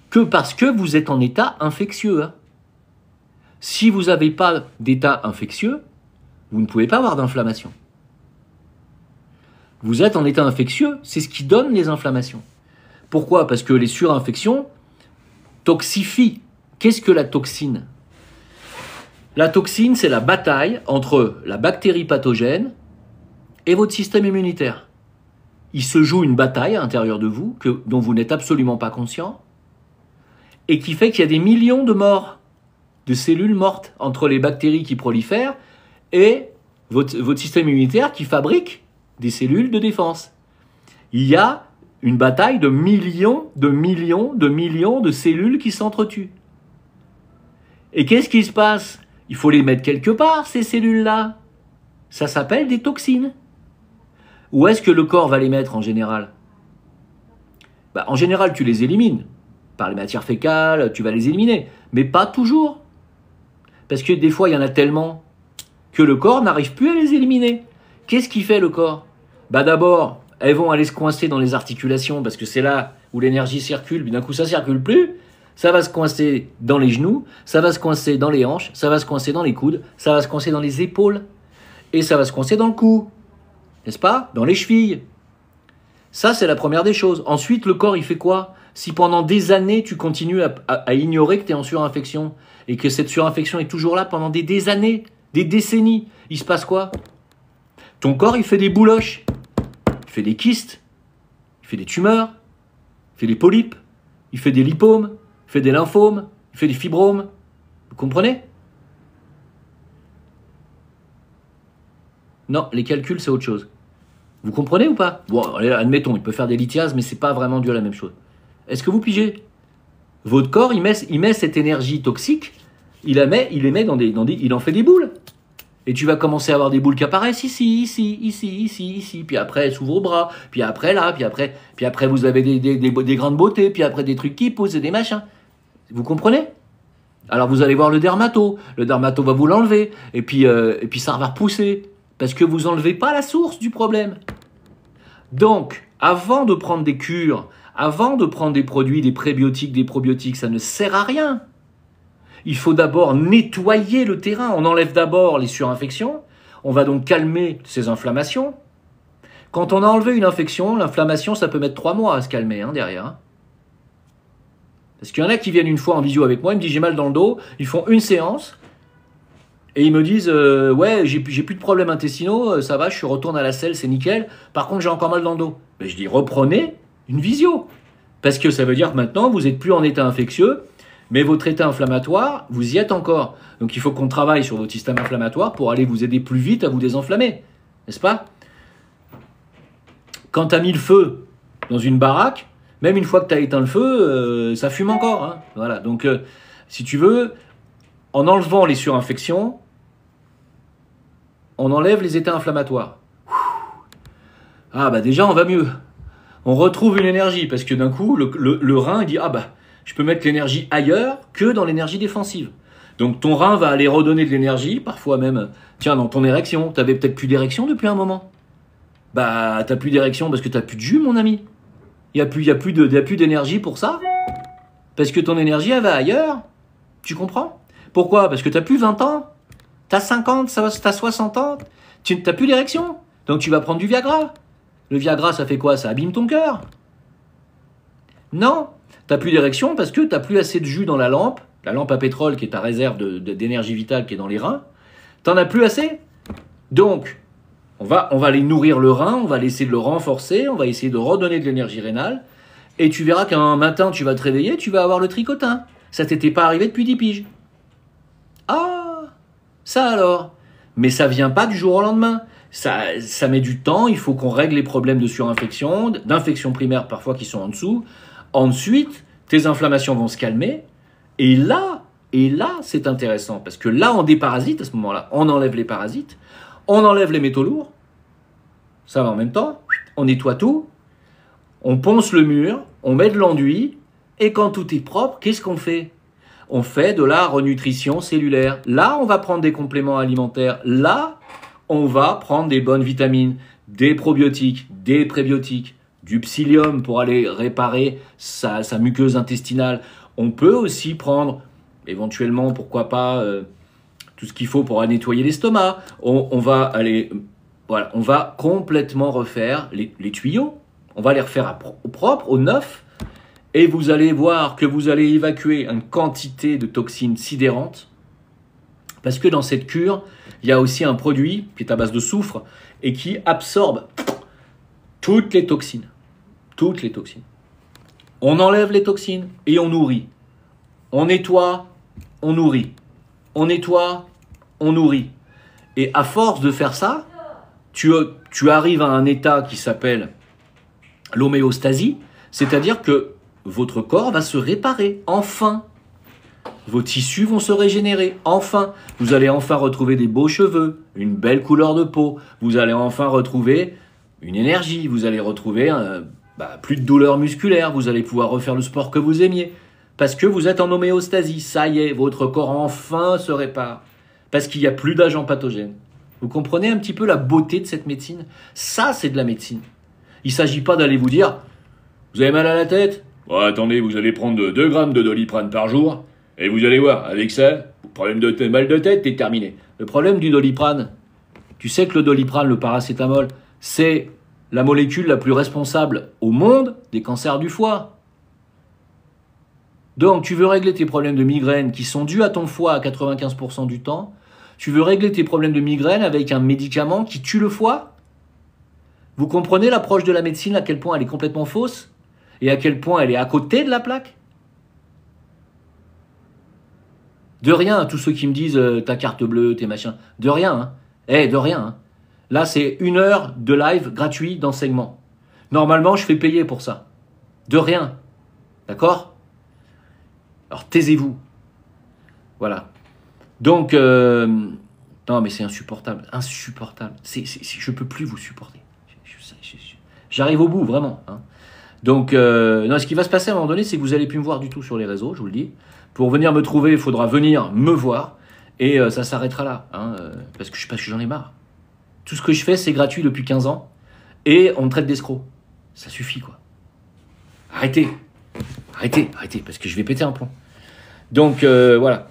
que parce que vous êtes en état infectieux. Hein. Si vous n'avez pas d'état infectieux, vous ne pouvez pas avoir d'inflammation. Vous êtes en état infectieux, c'est ce qui donne les inflammations. Pourquoi? Parce que les surinfections toxifient. Qu'est-ce que la toxine? La toxine, c'est la bataille entre la bactérie pathogène et votre système immunitaire. Il se joue une bataille à l'intérieur de vous dont vous n'êtes absolument pas conscient et qui fait qu'il y a des millions de morts, de cellules mortes entre les bactéries qui prolifèrent et votre système immunitaire qui fabrique des cellules de défense. Il y a une bataille de millions de cellules qui s'entretuent. Et qu'est-ce qui se passe? Il faut les mettre quelque part, ces cellules-là. Ça s'appelle des toxines. Où est-ce que le corps va les mettre en général? En général, tu les élimines. Par les matières fécales, tu vas les éliminer. Mais pas toujours. Parce que des fois, il y en a tellement que le corps n'arrive plus à les éliminer. Qu'est-ce qui fait le corps? D'abord, elles vont aller se coincer dans les articulations parce que c'est là où l'énergie circule. Puis d'un coup, ça circule plus. Ça va se coincer dans les genoux, ça va se coincer dans les hanches, ça va se coincer dans les coudes, ça va se coincer dans les épaules. Et ça va se coincer dans le cou. N'est-ce pas? Dans les chevilles. Ça, c'est la première des choses. Ensuite, le corps, il fait quoi? Si pendant des années, tu continues à ignorer que tu es en surinfection et que cette surinfection est toujours là pendant des années, des décennies, il se passe quoi? Ton corps, il fait des bouloches. Il fait des kystes. Il fait des tumeurs. Il fait des polypes. Il fait des lipomes. Il fait des lymphomes. Il fait des fibromes. Vous comprenez? Non, les calculs, c'est autre chose. Vous comprenez ou pas? Bon, allez, admettons, il peut faire des lithiases, mais c'est pas vraiment dû à la même chose. Est-ce que vous pigez? Votre corps, il met cette énergie toxique, il les met dans il en fait des boules. Et tu vas commencer à avoir des boules qui apparaissent ici, ici, puis après elles s'ouvrent au bras, puis après là, puis après vous avez des grains de beauté, puis après des trucs qui poussent et des machins. Vous comprenez? Alors vous allez voir le dermato va vous l'enlever, et puis ça va repousser. Parce que vous n'enlevez pas la source du problème. Donc, avant de prendre des cures, avant de prendre des produits, des prébiotiques, des probiotiques, ça ne sert à rien. Il faut d'abord nettoyer le terrain. On enlève d'abord les surinfections. On va donc calmer ces inflammations. Quand on a enlevé une infection, l'inflammation, ça peut mettre 3 mois à se calmer derrière. Hein. Parce qu'il y en a qui viennent une fois en visio avec moi, ils me disent j'ai mal dans le dos, ils font une séance. Et ils me disent ouais, j'ai plus de problèmes intestinaux, ça va, je retourne à la selle, c'est nickel. Par contre, j'ai encore mal dans le dos. Mais je dis reprenez une visio. Parce que ça veut dire que maintenant, vous n'êtes plus en état infectieux, mais votre état inflammatoire, vous y êtes encore. Donc il faut qu'on travaille sur votre système inflammatoire pour aller vous aider plus vite à vous désenflammer. N'est-ce pas? Quand tu as mis le feu dans une baraque, même une fois que tu as éteint le feu, ça fume encore. Hein. Voilà. Donc si tu veux, en enlevant les surinfections, on enlève les états inflammatoires. Ah déjà on va mieux. On retrouve une énergie parce que d'un coup le rein il dit je peux mettre l'énergie ailleurs que dans l'énergie défensive. Donc ton rein va aller redonner de l'énergie, parfois même tiens dans ton érection. T'avais peut-être plus d'érection depuis un moment. T'as plus d'érection parce que t'as plus de jus mon ami. Il y a plus d'énergie pour ça parce que ton énergie elle va ailleurs. Tu comprends? Pourquoi? Parce que tu n'as plus 20 ans, tu as 50, tu as 60 ans, tu n'as plus d'érection. Donc tu vas prendre du Viagra. Le Viagra, ça fait quoi? Ça abîme ton cœur. Non, tu n'as plus d'érection parce que tu n'as plus assez de jus dans la lampe à pétrole qui est ta réserve d'énergie vitale qui est dans les reins. Tu n'en as plus assez. Donc, on va aller nourrir le rein, on va essayer de le renforcer, on va essayer de redonner de l'énergie rénale. Et tu verras qu'un matin, tu vas te réveiller, tu vas avoir le tricotin. Ça t'était pas arrivé depuis 10 piges. Ah, ça alors. Mais ça vient pas du jour au lendemain. Ça met du temps, il faut qu'on règle les problèmes de surinfection, d'infection primaire parfois qui sont en dessous. Ensuite, tes inflammations vont se calmer. Et là, c'est intéressant. Parce que là, on déparasite à ce moment-là. On enlève les parasites, on enlève les métaux lourds. Ça va en même temps. On nettoie tout. On ponce le mur, on met de l'enduit. Et quand tout est propre, qu'est-ce qu'on fait? on fait de la renutrition cellulaire. Là, on va prendre des compléments alimentaires. Là, on va prendre des bonnes vitamines, des probiotiques, des prébiotiques, du psyllium pour aller réparer sa muqueuse intestinale. On peut aussi prendre, éventuellement, pourquoi pas, tout ce qu'il faut pour nettoyer l'estomac. On va aller, voilà, on va complètement refaire les tuyaux. On va les refaire au propre, au neuf. Et vous allez voir que vous allez évacuer une quantité de toxines sidérantes. Parce que dans cette cure, il y a aussi un produit qui est à base de soufre et qui absorbe toutes les toxines. Toutes les toxines. On enlève les toxines et on nourrit. On nettoie, on nourrit. On nettoie, on nourrit. Et à force de faire ça, tu arrives à un état qui s'appelle l'homéostasie, c'est-à-dire que votre corps va se réparer, enfin. Vos tissus vont se régénérer, enfin. Vous allez enfin retrouver des beaux cheveux, une belle couleur de peau. Vous allez enfin retrouver une énergie. Vous allez retrouver plus de douleurs musculaires. Vous allez pouvoir refaire le sport que vous aimiez. Parce que vous êtes en homéostasie. Ça y est, votre corps enfin se répare. Parce qu'il n'y a plus d'agents pathogènes. Vous comprenez un petit peu la beauté de cette médecine? Ça, c'est de la médecine. Il ne s'agit pas d'aller vous dire « Vous avez mal à la tête ? Bon, attendez, vous allez prendre 2 grammes de Doliprane par jour. Et vous allez voir, avec ça, le problème de mal de tête est terminé. » Le problème du Doliprane, tu sais que le Doliprane, le paracétamol, c'est la molécule la plus responsable au monde des cancers du foie. Donc, tu veux régler tes problèmes de migraine qui sont dus à ton foie à 95% du temps. Tu veux régler tes problèmes de migraine avec un médicament qui tue le foie. Vous comprenez l'approche de la médecine, à quel point elle est complètement fausse et à quel point elle est à côté de la plaque? De rien, à tous ceux qui me disent ta carte bleue, tes machins. De rien, hein. De rien. Hein. Là, c'est 1 heure de live gratuit d'enseignement. Normalement, je fais payer pour ça. De rien. D'accord? Alors, taisez-vous. Voilà. Donc, non, mais c'est insupportable. Insupportable. Je ne peux plus vous supporter. J'arrive au bout, vraiment. Hein. Donc, non, ce qui va se passer à un moment donné, c'est que vous n'allez plus me voir du tout sur les réseaux, je vous le dis. Pour venir me trouver, il faudra venir me voir. Et ça s'arrêtera là. Hein, parce que j'en ai marre. Tout ce que je fais, c'est gratuit depuis 15 ans. Et on me traite d'escroc. Ça suffit, quoi. Arrêtez. Arrêtez, parce que je vais péter un plomb. Donc, voilà.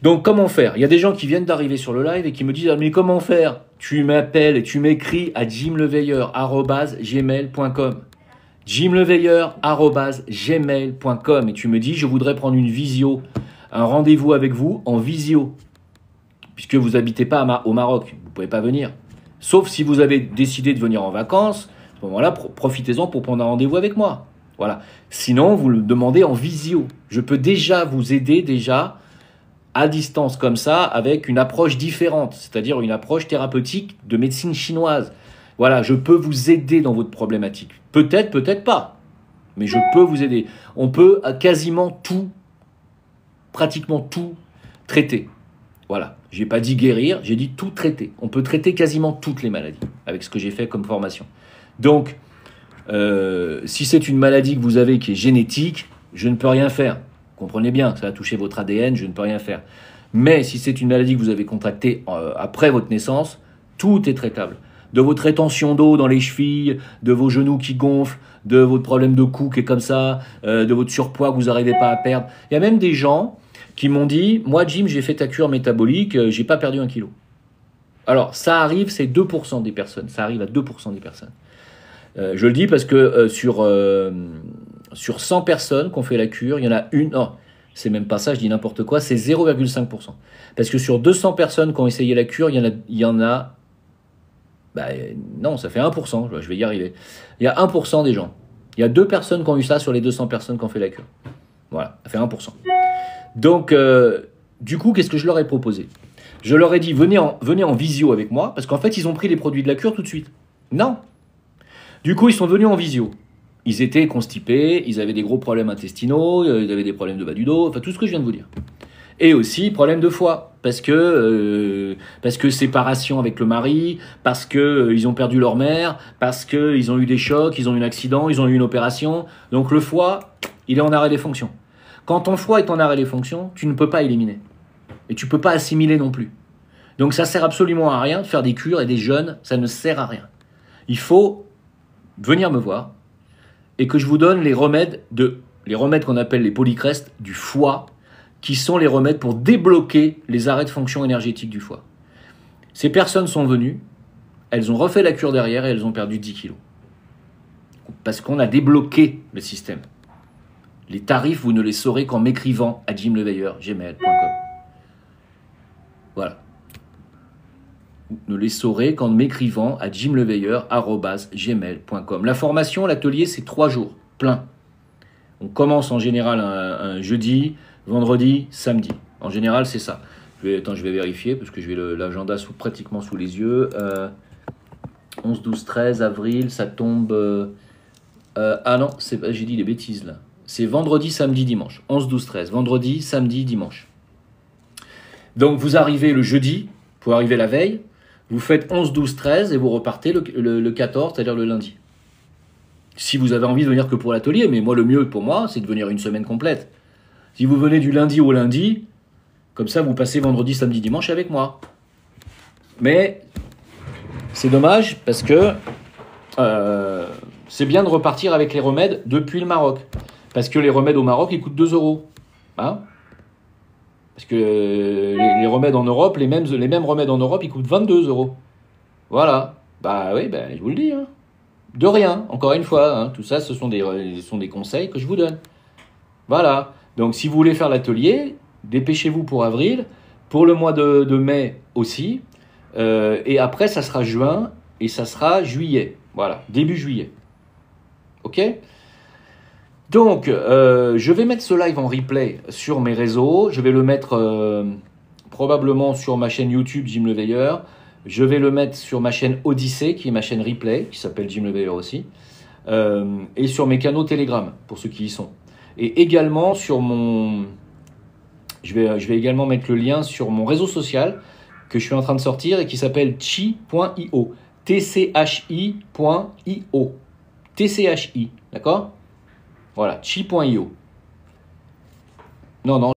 Donc, comment faire? Il y a des gens qui viennent d'arriver sur le live et qui me disent « Ah, mais comment faire ?» Tu m'appelles et tu m'écris à jimleveilleur@gmail.com. jimleveilleur@gmail.com et tu me dis « Je voudrais prendre une visio, un rendez-vous avec vous en visio. » Puisque vous n'habitez pas au Maroc, vous ne pouvez pas venir. Sauf si vous avez décidé de venir en vacances, à ce moment-là, profitez-en pour prendre un rendez-vous avec moi. Voilà. Sinon, vous le demandez en visio. Je peux déjà vous aider à distance comme ça, avec une approche différente, c'est-à-dire une approche thérapeutique de médecine chinoise. Voilà, je peux vous aider dans votre problématique. Peut-être, peut-être pas, mais je peux vous aider. On peut quasiment tout, pratiquement tout traiter. Voilà, j'ai pas dit guérir, j'ai dit tout traiter. On peut traiter quasiment toutes les maladies avec ce que j'ai fait comme formation. Donc, si c'est une maladie que vous avez qui est génétique, je ne peux rien faire. Comprenez bien, ça va toucher votre ADN, je ne peux rien faire. Mais si c'est une maladie que vous avez contractée après votre naissance, tout est traitable. De votre rétention d'eau dans les chevilles, de vos genoux qui gonflent, de votre problème de cou qui est comme ça, de votre surpoids que vous n'arrivez pas à perdre. Il y a même des gens qui m'ont dit « Moi, Jim, j'ai fait ta cure métabolique, j'ai pas perdu 1 kilo. » Alors, ça arrive, c'est 2% des personnes. Ça arrive à 2% des personnes. Je le dis parce que sur 100 personnes qui ont fait la cure, il y en a une... Non, c'est même pas ça, je dis n'importe quoi, c'est 0,5%. Parce que sur 200 personnes qui ont essayé la cure, il y en a non, ça fait 1%, je vais y arriver. Il y a 1% des gens. Il y a 2 personnes qui ont eu ça sur les 200 personnes qui ont fait la cure. Voilà, ça fait 1%. Donc, du coup, qu'est-ce que je leur ai proposé? Je leur ai dit, venez en visio avec moi, parce qu'en fait, ils ont pris les produits de la cure tout de suite. Non. Du coup, ils sont venus en visio. Ils étaient constipés, ils avaient des gros problèmes intestinaux, ils avaient des problèmes de bas du dos, enfin tout ce que je viens de vous dire. Et aussi problème de foie, parce que séparation avec le mari, parce que ils ont perdu leur mère, parce que ils ont eu des chocs, ils ont eu un accident, ils ont eu une opération. Donc le foie, il est en arrêt des fonctions. Quand ton foie est en arrêt des fonctions, tu ne peux pas éliminer. Et tu ne peux pas assimiler non plus. Donc ça sert absolument à rien de faire des cures et des jeûnes, ça ne sert à rien. Il faut venir me voir et que je vous donne les remèdes qu'on appelle les polycrestes du foie, qui sont les remèdes pour débloquer les arrêts de fonction énergétique du foie. Ces personnes sont venues, elles ont refait la cure derrière et elles ont perdu 10 kilos. Parce qu'on a débloqué le système. Les tarifs, vous ne les saurez qu'en m'écrivant à jimleveilleur@gmail.com. Voilà. Vous ne les saurez qu'en m'écrivant à jimleveilleur@gmail.com. La formation, l'atelier, c'est 3 jours, plein. On commence en général un jeudi, vendredi, samedi. En général, c'est ça. Je vais vérifier parce que j'ai l'agenda pratiquement sous les yeux. 11, 12, 13 avril, ça tombe... ah non, j'ai dit des bêtises là. C'est vendredi, samedi, dimanche. 11, 12, 13. Vendredi, samedi, dimanche. Donc vous arrivez le jeudi, pour arriver la veille. Vous faites 11, 12, 13 et vous repartez le 14, c'est-à-dire le lundi. Si vous avez envie de venir que pour l'atelier, mais moi le mieux pour moi, c'est de venir une semaine complète. Si vous venez du lundi au lundi, comme ça vous passez vendredi, samedi, dimanche avec moi. Mais c'est dommage parce que c'est bien de repartir avec les remèdes depuis le Maroc. Parce que les remèdes au Maroc, ils coûtent 2 €. Hein? Parce que les remèdes en Europe, les mêmes remèdes en Europe, ils coûtent 22 €. Voilà. Bah oui, je vous le dis. Hein. De rien, encore une fois. Hein. Tout ça, ce sont des conseils que je vous donne. Voilà. Donc, si vous voulez faire l'atelier, dépêchez-vous pour avril. Pour le mois de mai aussi. Et après, ça sera juin et ça sera juillet. Voilà, début juillet. Ok ? Donc, je vais mettre ce live en replay sur mes réseaux. Je vais le mettre probablement sur ma chaîne YouTube Jim Le Veilleur. Je vais le mettre sur ma chaîne Odyssée, qui est ma chaîne replay, qui s'appelle Jim Le Veilleur aussi. Et sur mes canaux Telegram, pour ceux qui y sont. Et également sur mon... Je vais également mettre le lien sur mon réseau social que je suis en train de sortir et qui s'appelle chi.io. tchi.io. tchi, d'accord ? Voilà, chi.io. Non,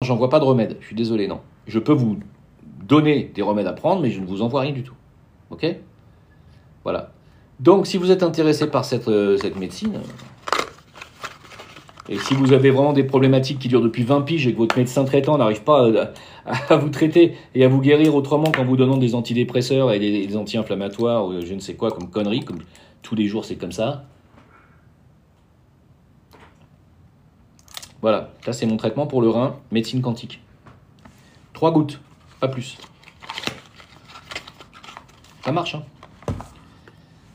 j'envoie pas de remède. Je suis désolé, non. Je peux vous donner des remèdes à prendre, mais je ne vous envoie rien du tout. Ok ? Voilà. Donc, si vous êtes intéressé par cette médecine, et si vous avez vraiment des problématiques qui durent depuis 20 piges et que votre médecin traitant n'arrive pas à vous traiter et à vous guérir autrement qu'en vous donnant des antidépresseurs et des anti-inflammatoires ou je ne sais quoi comme conneries, comme tous les jours c'est comme ça. Voilà, ça c'est mon traitement pour le rein, médecine quantique. 3 gouttes, pas plus. Ça marche, hein.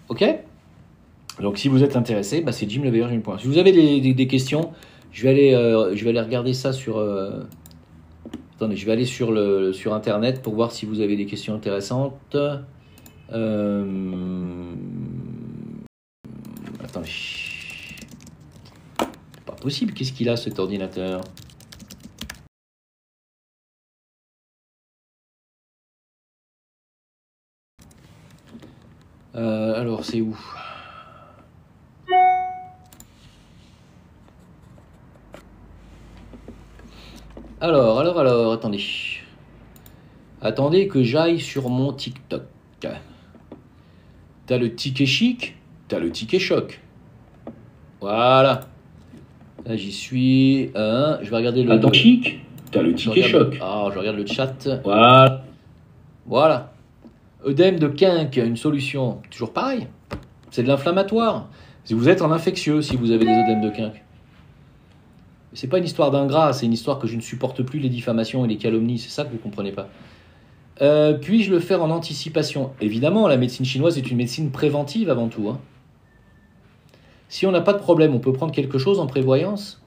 Ok ? Donc si vous êtes intéressé, c'est jimleveilleur.com. Si vous avez des questions, je vais aller regarder ça sur... Attendez, je vais aller sur Internet pour voir si vous avez des questions intéressantes. Attendez. C'est pas possible, qu'est-ce qu'il a cet ordinateur ? Alors, c'est où ? Alors, attendez. Attendez que j'aille sur mon TikTok. T'as le ticket chic, t'as le ticket choc. Voilà. Là, j'y suis. Je vais regarder le... Attends, chic, t'as le ticket choc. Je regarde le chat. Voilà. Œdème de quinque, une solution. Toujours pareil. C'est de l'inflammatoire. Si vous êtes en infectieux, si vous avez des œdèmes de quinque. C'est pas une histoire d'ingrat, c'est une histoire que je ne supporte plus les diffamations et les calomnies. C'est ça que vous comprenez pas. Puis-je le faire en anticipation ? Évidemment, la médecine chinoise est une médecine préventive avant tout. Hein. Si on n'a pas de problème, on peut prendre quelque chose en prévoyance ?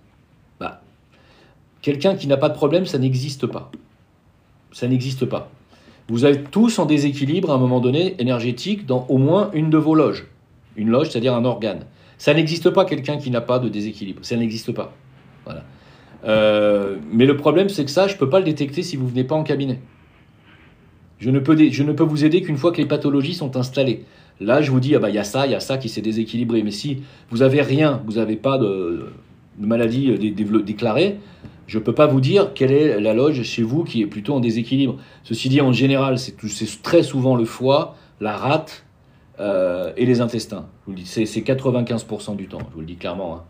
Quelqu'un qui n'a pas de problème, ça n'existe pas. Ça n'existe pas. Vous êtes tous en déséquilibre à un moment donné énergétique dans au moins une de vos loges. Une loge, c'est-à-dire un organe. Ça n'existe pas quelqu'un qui n'a pas de déséquilibre. Ça n'existe pas. Voilà. Mais le problème, c'est que ça, je ne peux pas le détecter si vous ne venez pas en cabinet. Je ne peux vous aider qu'une fois que les pathologies sont installées. Là, je vous dis, ah bah, il y a ça qui s'est déséquilibré. Mais si vous n'avez rien, vous n'avez pas de maladie déclarée, je ne peux pas vous dire quelle est la loge chez vous qui est plutôt en déséquilibre. Ceci dit, en général, c'est très souvent le foie, la rate et les intestins. Je vous le dis, c'est 95% du temps, je vous le dis clairement.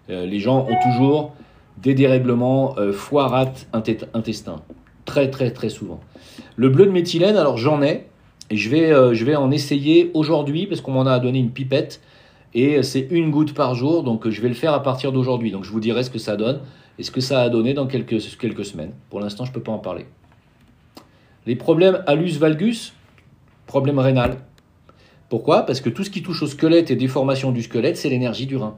Hein. Les gens ont toujours des dérèglements foie, rate, intestin. Très, très, très souvent. Le bleu de méthylène, alors j'en ai, et je vais en essayer aujourd'hui, parce qu'on m'en a donné une pipette, et c'est 1 goutte par jour, donc je vais le faire à partir d'aujourd'hui. Donc je vous dirai ce que ça donne, et ce que ça a donné dans quelques semaines. Pour l'instant, je ne peux pas en parler. Les problèmes hallus valgus, problème rénal. Pourquoi? Parce que tout ce qui touche au squelette et déformation du squelette, c'est l'énergie du rein.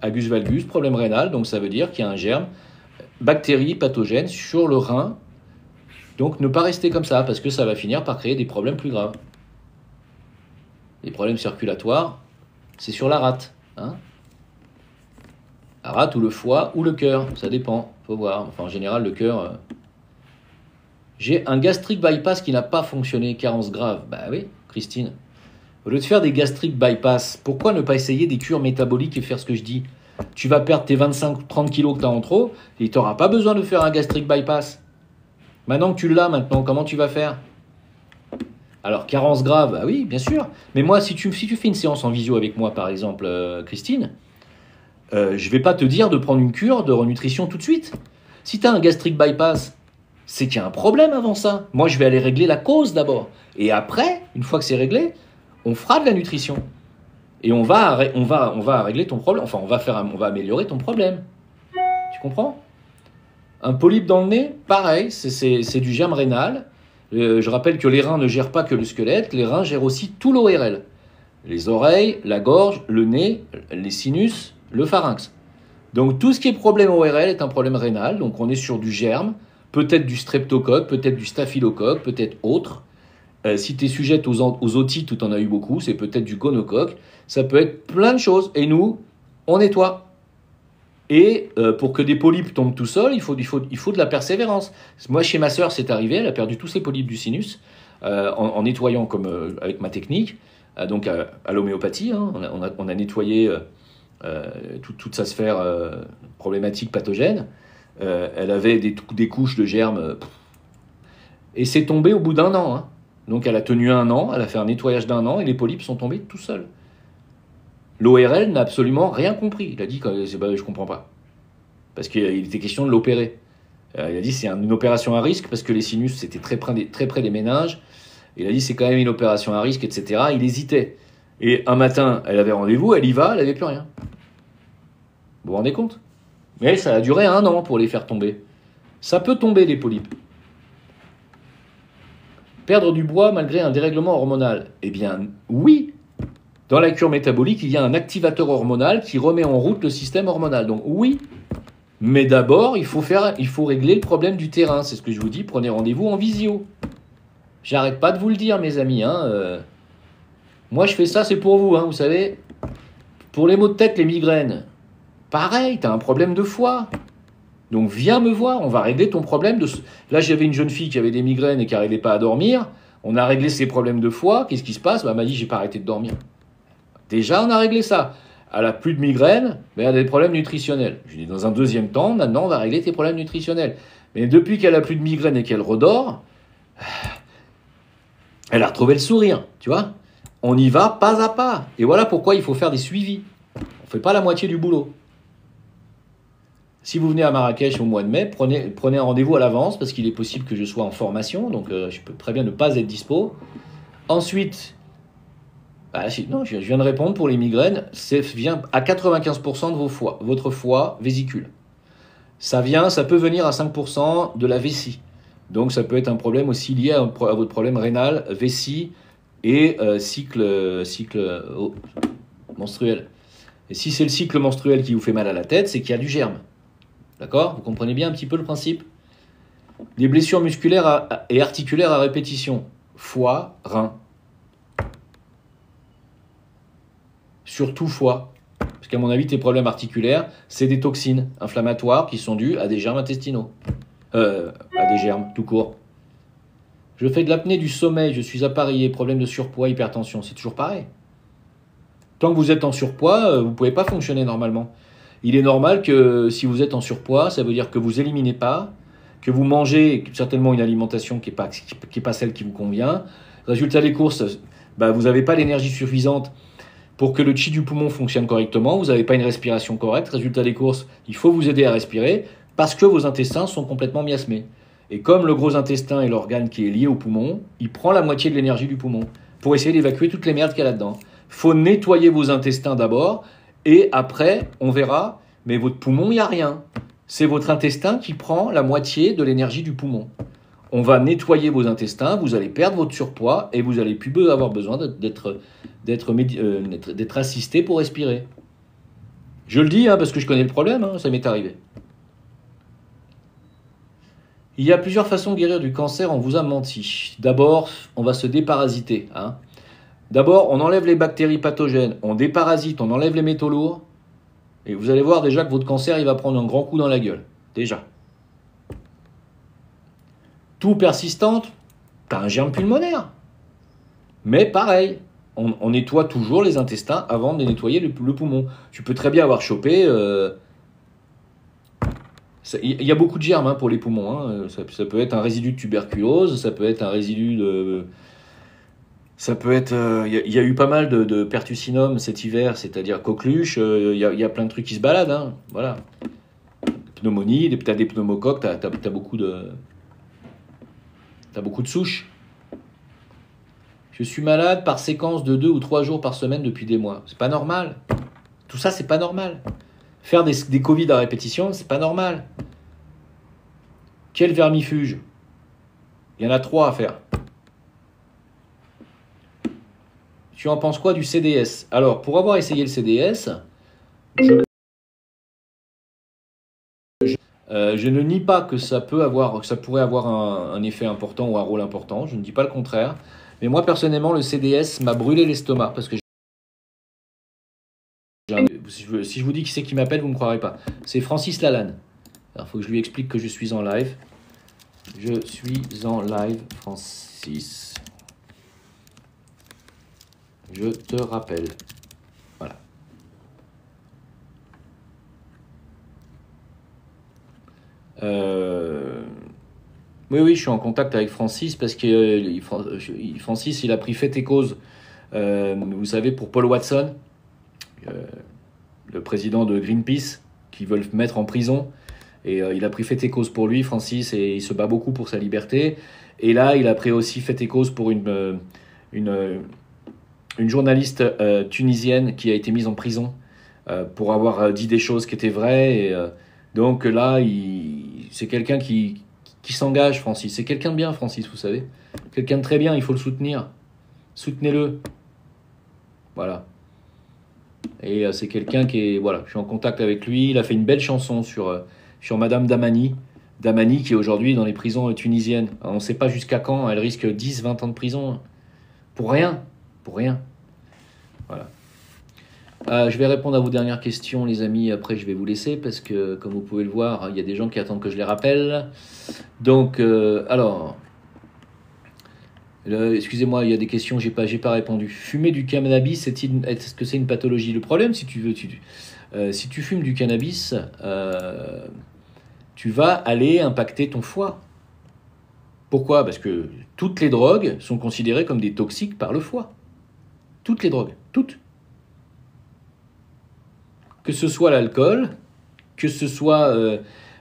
Hallus valgus, problème rénal, donc ça veut dire qu'il y a un germe, bactérie pathogène sur le rein. Donc ne pas rester comme ça, parce que ça va finir par créer des problèmes plus graves. Les problèmes circulatoires, c'est sur la rate. Hein, la rate ou le foie ou le cœur, ça dépend, faut voir. Enfin, en général, le cœur... J'ai un gastric bypass qui n'a pas fonctionné, carence grave. Bah oui, Christine. Au lieu de faire des gastric bypass, pourquoi ne pas essayer des cures métaboliques et faire ce que je dis? Tu vas perdre tes 25-30 kilos que tu as en trop et tu n'auras pas besoin de faire un gastric bypass. Maintenant que tu l'as, comment tu vas faire? Alors, carence grave, bah oui, bien sûr. Mais moi, si tu fais une séance en visio avec moi, par exemple, Christine, je ne vais pas te dire de prendre une cure de renutrition tout de suite. Si tu as un gastric bypass, c'est qu'il y a un problème avant ça. Moi, je vais aller régler la cause d'abord. Et après, une fois que c'est réglé, on fera de la nutrition. Et on va régler ton problème. Enfin, on va améliorer ton problème. Tu comprends? Un polype dans le nez, pareil, c'est du germe rénal. Je rappelle que les reins ne gèrent pas que le squelette, les reins gèrent aussi tout l'ORL. Les oreilles, la gorge, le nez, les sinus, le pharynx. Donc tout ce qui est problème ORL est un problème rénal. Donc on est sur du germe, peut-être du streptocoque, peut-être du staphylocoque, peut-être autre. Si tu es sujette aux otites, où tu en as eu beaucoup, c'est peut-être du gonocoque. Ça peut être plein de choses. Et nous, on nettoie. Et pour que des polypes tombent tout seuls, il faut de la persévérance. Moi, chez ma sœur, c'est arrivé, elle a perdu tous ses polypes du sinus en nettoyant comme avec ma technique, donc à l'homéopathie. Hein, on a nettoyé toute sa sphère problématique pathogène. Elle avait des couches de germes et c'est tombé au bout d'1 an. Hein. Donc elle a tenu 1 an, elle a fait un nettoyage d'1 an et les polypes sont tombés tout seuls. L'ORL n'a absolument rien compris. Il a dit que je ne comprends pas. Parce qu'il était question de l'opérer. Il a dit c'est une opération à risque parce que les sinus c'était très près des méninges. Il a dit c'est quand même une opération à risque, etc. Il hésitait. Et un matin, elle avait rendez-vous, elle y va, elle n'avait plus rien. Vous vous rendez compte? Mais ça a duré 1 an pour les faire tomber. Ça peut tomber les polypes. Perdre du poids malgré un dérèglement hormonal? Eh bien, oui. Dans la cure métabolique, il y a un activateur hormonal qui remet en route le système hormonal. Donc oui, mais d'abord, il faut régler le problème du terrain. C'est ce que je vous dis, prenez rendez-vous en visio. J'arrête pas de vous le dire, mes amis. Moi, je fais ça, c'est pour vous, vous savez. Pour les maux de tête, les migraines, pareil, tu as un problème de foie. Donc viens me voir, on va régler ton problème. Là, j'avais une jeune fille qui avait des migraines et qui n'arrivait pas à dormir. On a réglé ses problèmes de foie. Qu'est-ce qui se passe? Elle m'a dit, j'ai pas arrêté de dormir. Déjà, on a réglé ça. Elle n'a plus de migraine, mais elle a des problèmes nutritionnels. Je lui dis, dans un deuxième temps, maintenant, on va régler tes problèmes nutritionnels. Mais depuis qu'elle n'a plus de migraine et qu'elle redort, elle a retrouvé le sourire, tu vois. On y va pas à pas. Et voilà pourquoi il faut faire des suivis. On ne fait pas la moitié du boulot. Si vous venez à Marrakech au mois de mai, prenez un rendez-vous à l'avance parce qu'il est possible que je sois en formation, donc je peux très bien ne pas être dispo. Ensuite... je viens de répondre pour les migraines, vient à 95% de votre foie vésicule. Ça peut venir à 5% de la vessie. Donc ça peut être un problème aussi lié à votre problème rénal, vessie et cycle menstruel. Et si c'est le cycle menstruel qui vous fait mal à la tête, c'est qu'il y a du germe. D'accord? Vous comprenez bien un petit peu le principe? Des blessures musculaires et articulaires à répétition. Foie, rein. Surtout foie. Parce qu'à mon avis, tes problèmes articulaires, c'est des toxines inflammatoires qui sont dues à des germes intestinaux. À des germes, tout court. Je fais de l'apnée du sommeil, je suis appareillé, problème de surpoids, hypertension, c'est toujours pareil. Tant que vous êtes en surpoids, vous ne pouvez pas fonctionner normalement. Il est normal que si vous êtes en surpoids, ça veut dire que vous éliminez pas, que vous mangez certainement une alimentation qui est pas celle qui vous convient. Résultat des courses, vous n'avez pas l'énergie suffisante pour que le chi du poumon fonctionne correctement, vous n'avez pas une respiration correcte. Résultat des courses, il faut vous aider à respirer parce que vos intestins sont complètement miasmés. Et comme le gros intestin est l'organe qui est lié au poumon, il prend la moitié de l'énergie du poumon pour essayer d'évacuer toutes les merdes qu'il y a là-dedans. Il faut nettoyer vos intestins d'abord et après, on verra, mais votre poumon, il n'y a rien. C'est votre intestin qui prend la moitié de l'énergie du poumon. On va nettoyer vos intestins, vous allez perdre votre surpoids et vous n'allez plus avoir besoin d'être assisté pour respirer. Je le dis parce que je connais le problème, ça m'est arrivé. Il y a plusieurs façons de guérir du cancer, on vous a menti. D'abord, on va se déparasiter. D'abord, on enlève les bactéries pathogènes, on déparasite, on enlève les métaux lourds. Et vous allez voir déjà que votre cancer, il va prendre un grand coup dans la gueule. Déjà. Tout persistante, tu as un germe pulmonaire. Mais pareil, on nettoie toujours les intestins avant de nettoyer le poumon. Tu peux très bien avoir chopé... Il y a beaucoup de germes pour les poumons. Ça peut être un résidu de tuberculose, ça peut être un résidu de... Ça peut être... Il y a eu pas mal de pertussinome cet hiver, c'est-à-dire coqueluche. Il y a plein de trucs qui se baladent. Voilà. Pneumonie, tu as des pneumocoques, tu as beaucoup de... T'as beaucoup de souches. Je suis malade par séquence de 2 ou 3 jours par semaine depuis des mois. C'est pas normal. Tout ça, c'est pas normal. Faire des Covid à répétition, c'est pas normal. Quel vermifuge? Il y en a 3 à faire. Tu en penses quoi du CDS? Alors, pour avoir essayé le CDS, je ne nie pas que ça pourrait avoir un effet important ou un rôle important. Je ne dis pas le contraire. Mais moi, personnellement, le CDS m'a brûlé l'estomac. Parce que si je vous dis qui c'est qui m'appelle, vous ne me croirez pas. C'est Francis Lalanne. Alors, il faut que je lui explique que je suis en live. Je suis en live, Francis. Je te rappelle. Voilà. Oui, je suis en contact avec Francis parce que Francis, il a pris fait et cause, vous savez, pour Paul Watson, le président de Greenpeace, qui veulent mettre en prison. Et il a pris fait et cause pour lui, Francis, et il se bat beaucoup pour sa liberté. Et là, il a pris aussi fait et cause pour une journaliste tunisienne qui a été mise en prison pour avoir dit des choses qui étaient vraies. Et, donc là, c'est quelqu'un qui s'engage, Francis. C'est quelqu'un de bien, Francis, vous savez. Quelqu'un de très bien, il faut le soutenir. Soutenez-le. Voilà. Et c'est quelqu'un qui est... Voilà, je suis en contact avec lui. Il a fait une belle chanson sur Madame Damani. Damani qui est aujourd'hui dans les prisons tunisiennes. On ne sait pas jusqu'à quand. Elle risque 10-20 ans de prison. Pour rien. Pour rien. Voilà. Je vais répondre à vos dernières questions, les amis. Après, je vais vous laisser parce que, comme vous pouvez le voir, il y a des gens qui attendent que je les rappelle. Donc, alors... excusez-moi, il y a des questions que j'ai pas répondu. Fumer du cannabis, est-ce que c'est une pathologie? Le problème, si tu veux, si tu fumes du cannabis, tu vas aller impacter ton foie. Pourquoi? Parce que toutes les drogues sont considérées comme des toxiques par le foie. Toutes les drogues, toutes. Que ce soit l'alcool, que ce soit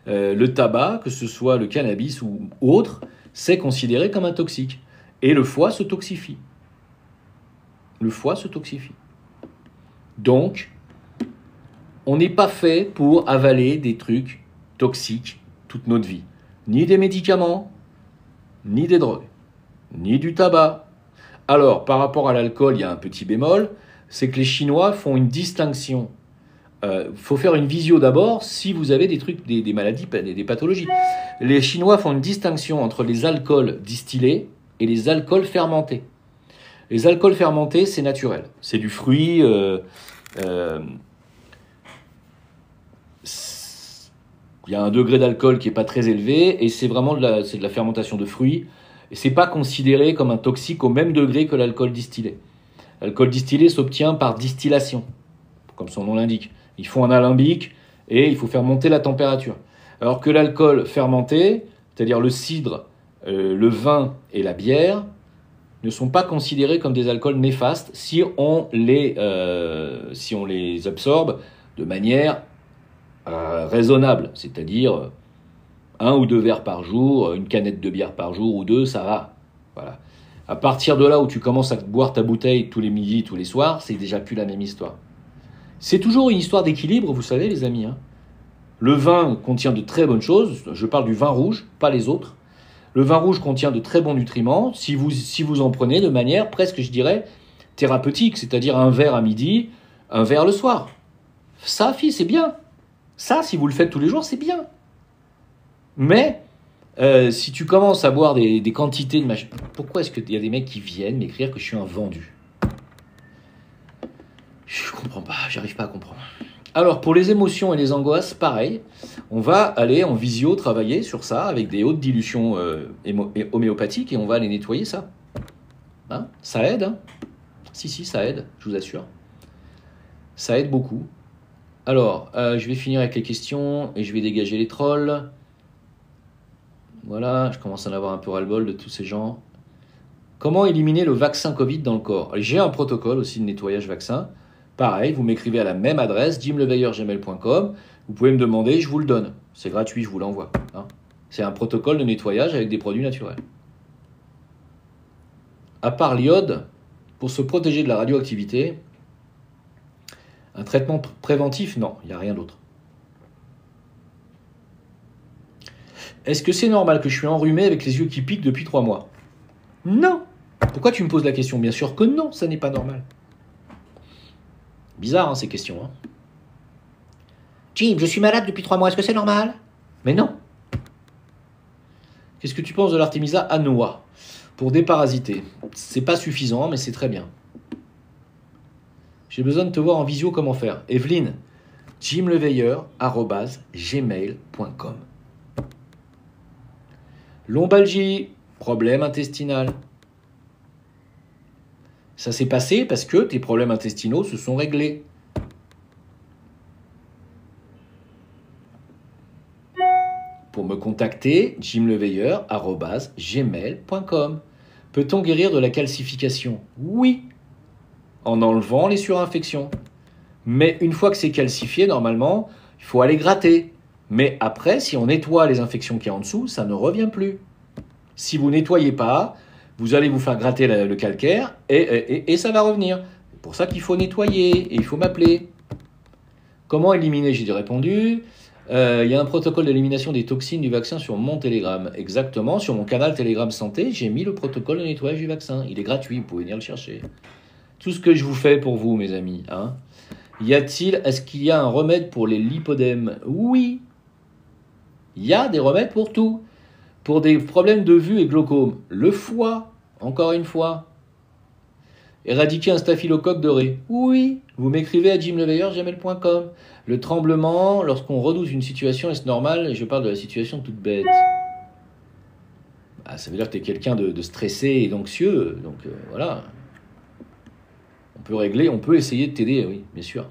le tabac, que ce soit le cannabis ou autre, c'est considéré comme un toxique. Et le foie se toxifie. Le foie se toxifie. Donc, on n'est pas fait pour avaler des trucs toxiques toute notre vie. Ni des médicaments, ni des drogues, ni du tabac. Alors, par rapport à l'alcool, il y a un petit bémol, c'est que les Chinois font une distinction. Faut faire une visio d'abord si vous avez des trucs, des maladies, des pathologies. Les Chinois font une distinction entre les alcools distillés et les alcools fermentés. Les alcools fermentés, c'est naturel. C'est du fruit. Il y a un degré d'alcool qui n'est pas très élevé et c'est vraiment de la fermentation de fruits. Et c'est pas considéré comme un toxique au même degré que l'alcool distillé. L'alcool distillé s'obtient par distillation, comme son nom l'indique. Il faut un alembic et il faut faire monter la température. Alors que l'alcool fermenté, c'est-à-dire le cidre, le vin et la bière, ne sont pas considérés comme des alcools néfastes si on les absorbe de manière raisonnable, c'est-à-dire 1 ou 2 verres par jour, une canette de bière par jour ou 2, ça va. Voilà. À partir de là où tu commences à boire ta bouteille tous les midis, tous les soirs, c'est déjà plus la même histoire. C'est toujours une histoire d'équilibre, vous savez les amis. Le vin contient de très bonnes choses, je parle du vin rouge, pas les autres. Le vin rouge contient de très bons nutriments, si vous en prenez de manière presque, je dirais, thérapeutique, c'est-à-dire un verre à midi, un verre le soir. Ça, c'est bien. Ça, si vous le faites tous les jours, c'est bien. Mais, si tu commences à boire des quantités de machin... Pourquoi est-ce qu'il y a des mecs qui viennent m'écrire que je suis un vendu? Je comprends pas, j'arrive pas à comprendre. Alors, pour les émotions et les angoisses, pareil, on va aller en visio travailler sur ça avec des hautes dilutions homéopathiques et on va aller nettoyer ça. Hein, ça aide, hein? Si, ça aide, je vous assure. Ça aide beaucoup. Alors, je vais finir avec les questions et je vais dégager les trolls. Voilà, je commence à en avoir un peu ras-le-bol de tous ces gens. Comment éliminer le vaccin Covid dans le corps? J'ai un protocole aussi de nettoyage vaccin. Pareil, vous m'écrivez à la même adresse, jimleveilleur@gmail.com. Vous pouvez me demander, je vous le donne. C'est gratuit, je vous l'envoie. Hein. C'est un protocole de nettoyage avec des produits naturels. À part l'iode, pour se protéger de la radioactivité, un traitement préventif, non, il n'y a rien d'autre. Est-ce que c'est normal que je suis enrhumé avec les yeux qui piquent depuis 3 mois? Non. Pourquoi tu me poses la question? Bien sûr que non, ça n'est pas normal. Bizarre, hein, ces questions. Hein. Jim, je suis malade depuis 3 mois, est-ce que c'est normal? Mais non. Qu'est-ce que tu penses de l'Artemisia annua pour déparasiter? C'est pas suffisant, mais c'est très bien. J'ai besoin de te voir en visio, comment faire? Evelyne, jimleveilleur@gmail.com. Lombalgie, problème intestinal. Ça s'est passé parce que tes problèmes intestinaux se sont réglés. Pour me contacter, jimleveilleur@gmail.com. Peut-on guérir de la calcification? Oui, en enlevant les surinfections. Mais une fois que c'est calcifié, normalement, il faut aller gratter. Mais après, si on nettoie les infections qu'il y a en dessous, ça ne revient plus. Si vous nettoyez pas, vous allez vous faire gratter le calcaire et ça va revenir. C'est pour ça qu'il faut nettoyer et il faut m'appeler. Comment éliminer? J'ai répondu. Il y a un protocole d'élimination des toxines du vaccin sur mon Telegram. Exactement, sur mon canal Telegram Santé, j'ai mis le protocole de nettoyage du vaccin. Il est gratuit, vous pouvez venir le chercher. Tout ce que je vous fais pour vous, mes amis. Hein. Est-ce qu'il y a un remède pour les lipodèmes? Oui. Il y a des remèdes pour tout. Pour des problèmes de vue et glaucome, le foie, encore une fois. Éradiquer un staphylocoque doré. Oui, vous m'écrivez à jimleveilleur@gmail.com. Le tremblement, lorsqu'on redoute une situation, est-ce normal? Et je parle de la situation toute bête. Ah, ça veut dire que tu es quelqu'un de stressé et d'anxieux, donc voilà. On peut essayer de t'aider, oui, bien sûr.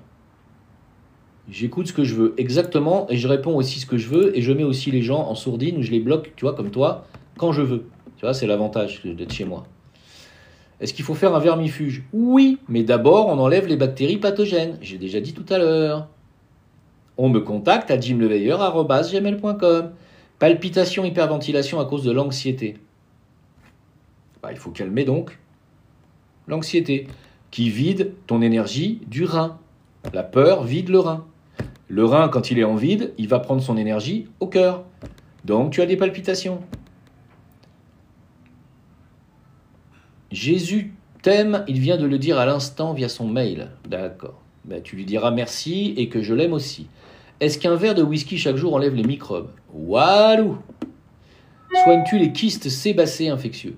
J'écoute ce que je veux, exactement, et je réponds aussi ce que je veux, et je mets aussi les gens en sourdine, ou je les bloque, tu vois, comme toi, quand je veux. Tu vois, c'est l'avantage d'être chez moi. Est-ce qu'il faut faire un vermifuge? Oui, mais d'abord, on enlève les bactéries pathogènes. J'ai déjà dit tout à l'heure. On me contacte à jimleveilleur@gmail.com. Palpitations, hyperventilation à cause de l'anxiété. Il faut calmer donc l'anxiété, qui vide ton énergie du rein. La peur vide le rein. Le rein, quand il est en vide, il va prendre son énergie au cœur. Donc, tu as des palpitations. Jésus t'aime, il vient de le dire à l'instant via son mail. D'accord. Tu lui diras merci et que je l'aime aussi. Est-ce qu'un verre de whisky chaque jour enlève les microbes? Walou! Soignes-tu les kystes sébacés infectieux?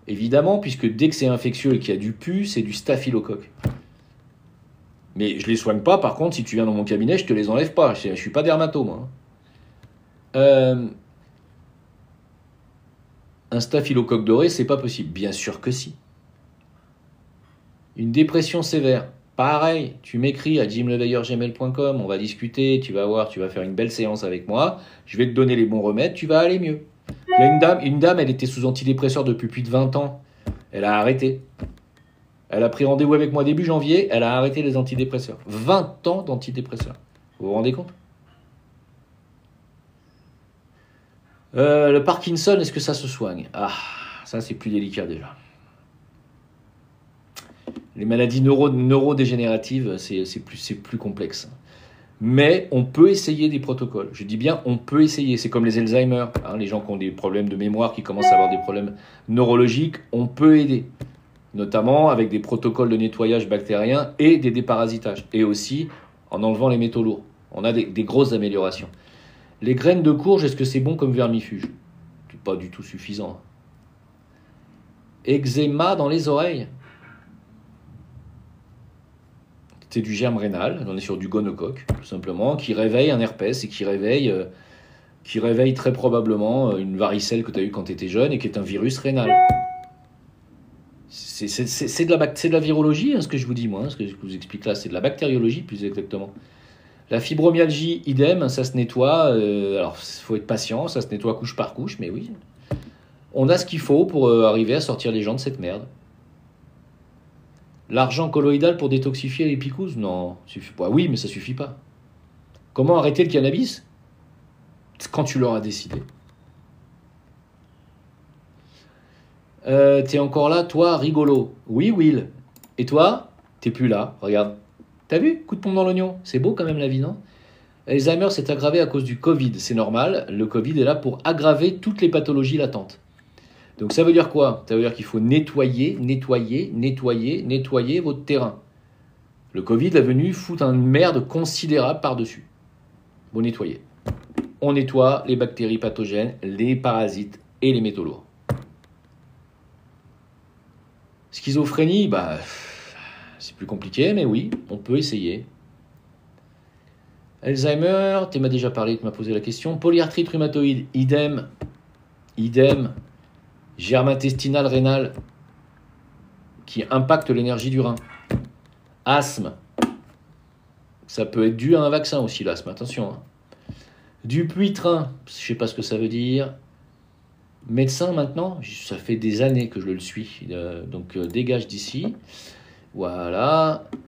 Évidemment, puisque dès que c'est infectieux et qu'il y a du pus, c'est du staphylocoque. Mais je les soigne pas, par contre, si tu viens dans mon cabinet, je te les enlève pas. Je suis pas dermato, moi. Un staphylocoque doré, c'est pas possible. Bien sûr que si. Une dépression sévère. Pareil, tu m'écris à jimleveilleur@gmail.com, on va discuter, tu vas voir, tu vas faire une belle séance avec moi, je vais te donner les bons remèdes, tu vas aller mieux. Il y a une dame, elle était sous antidépresseur depuis plus de 20 ans. Elle a arrêté. Elle a pris rendez-vous avec moi début janvier, elle a arrêté les antidépresseurs. 20 ans d'antidépresseurs. Vous vous rendez compte ? Le Parkinson, est-ce que ça se soigne ? Ah, ça c'est plus délicat déjà. Les maladies neurodégénératives, c'est plus complexe. Mais on peut essayer des protocoles. Je dis bien, on peut essayer. C'est comme les Alzheimer, hein, les gens qui ont des problèmes de mémoire, qui commencent à avoir des problèmes neurologiques, on peut aider. Notamment avec des protocoles de nettoyage bactérien et des déparasitages. Et aussi en enlevant les métaux lourds. On a des grosses améliorations. Les graines de courge, est-ce que c'est bon comme vermifuge ? C'est pas du tout suffisant. Eczéma dans les oreilles. C'est du germe rénal, on est sur du gonocoque, tout simplement, qui réveille un herpès et qui réveille très probablement une varicelle que tu as eue quand tu étais jeune et qui est un virus rénal. C'est de la virologie, hein, ce que je vous dis, moi, hein, ce que je vous explique là, c'est de la bactériologie, plus exactement. La fibromyalgie, idem, ça se nettoie, alors il faut être patient, ça se nettoie couche par couche, mais oui. On a ce qu'il faut pour arriver à sortir les gens de cette merde. L'argent colloïdal pour détoxifier les picouses ? Non, suffit pas. Oui, mais ça suffit pas. Comment arrêter le cannabis ? Quand tu l'auras décidé. T'es encore là, toi, rigolo. Oui, Will. Et toi ? T'es plus là, regarde. T'as vu ? Coup de pompe dans l'oignon. C'est beau quand même la vie, non ? Alzheimer s'est aggravé à cause du Covid. C'est normal, le Covid est là pour aggraver toutes les pathologies latentes. Donc ça veut dire quoi ? Ça veut dire qu'il faut nettoyer votre terrain. Le Covid est venu foutre une merde considérable par-dessus. Vous nettoyez. On nettoie les bactéries pathogènes, les parasites et les métaux lourds. Schizophrénie, c'est plus compliqué, mais oui, on peut essayer. Alzheimer, tu m'as déjà parlé, tu m'as posé la question. Polyarthrite rhumatoïde, idem. Germe intestinal rénal qui impacte l'énergie du rein. Asthme. Ça peut être dû à un vaccin aussi, l'asthme, attention. Hein. Dupuytren, je ne sais pas ce que ça veut dire. Médecin maintenant, ça fait des années que je le suis. Donc dégage d'ici. Voilà.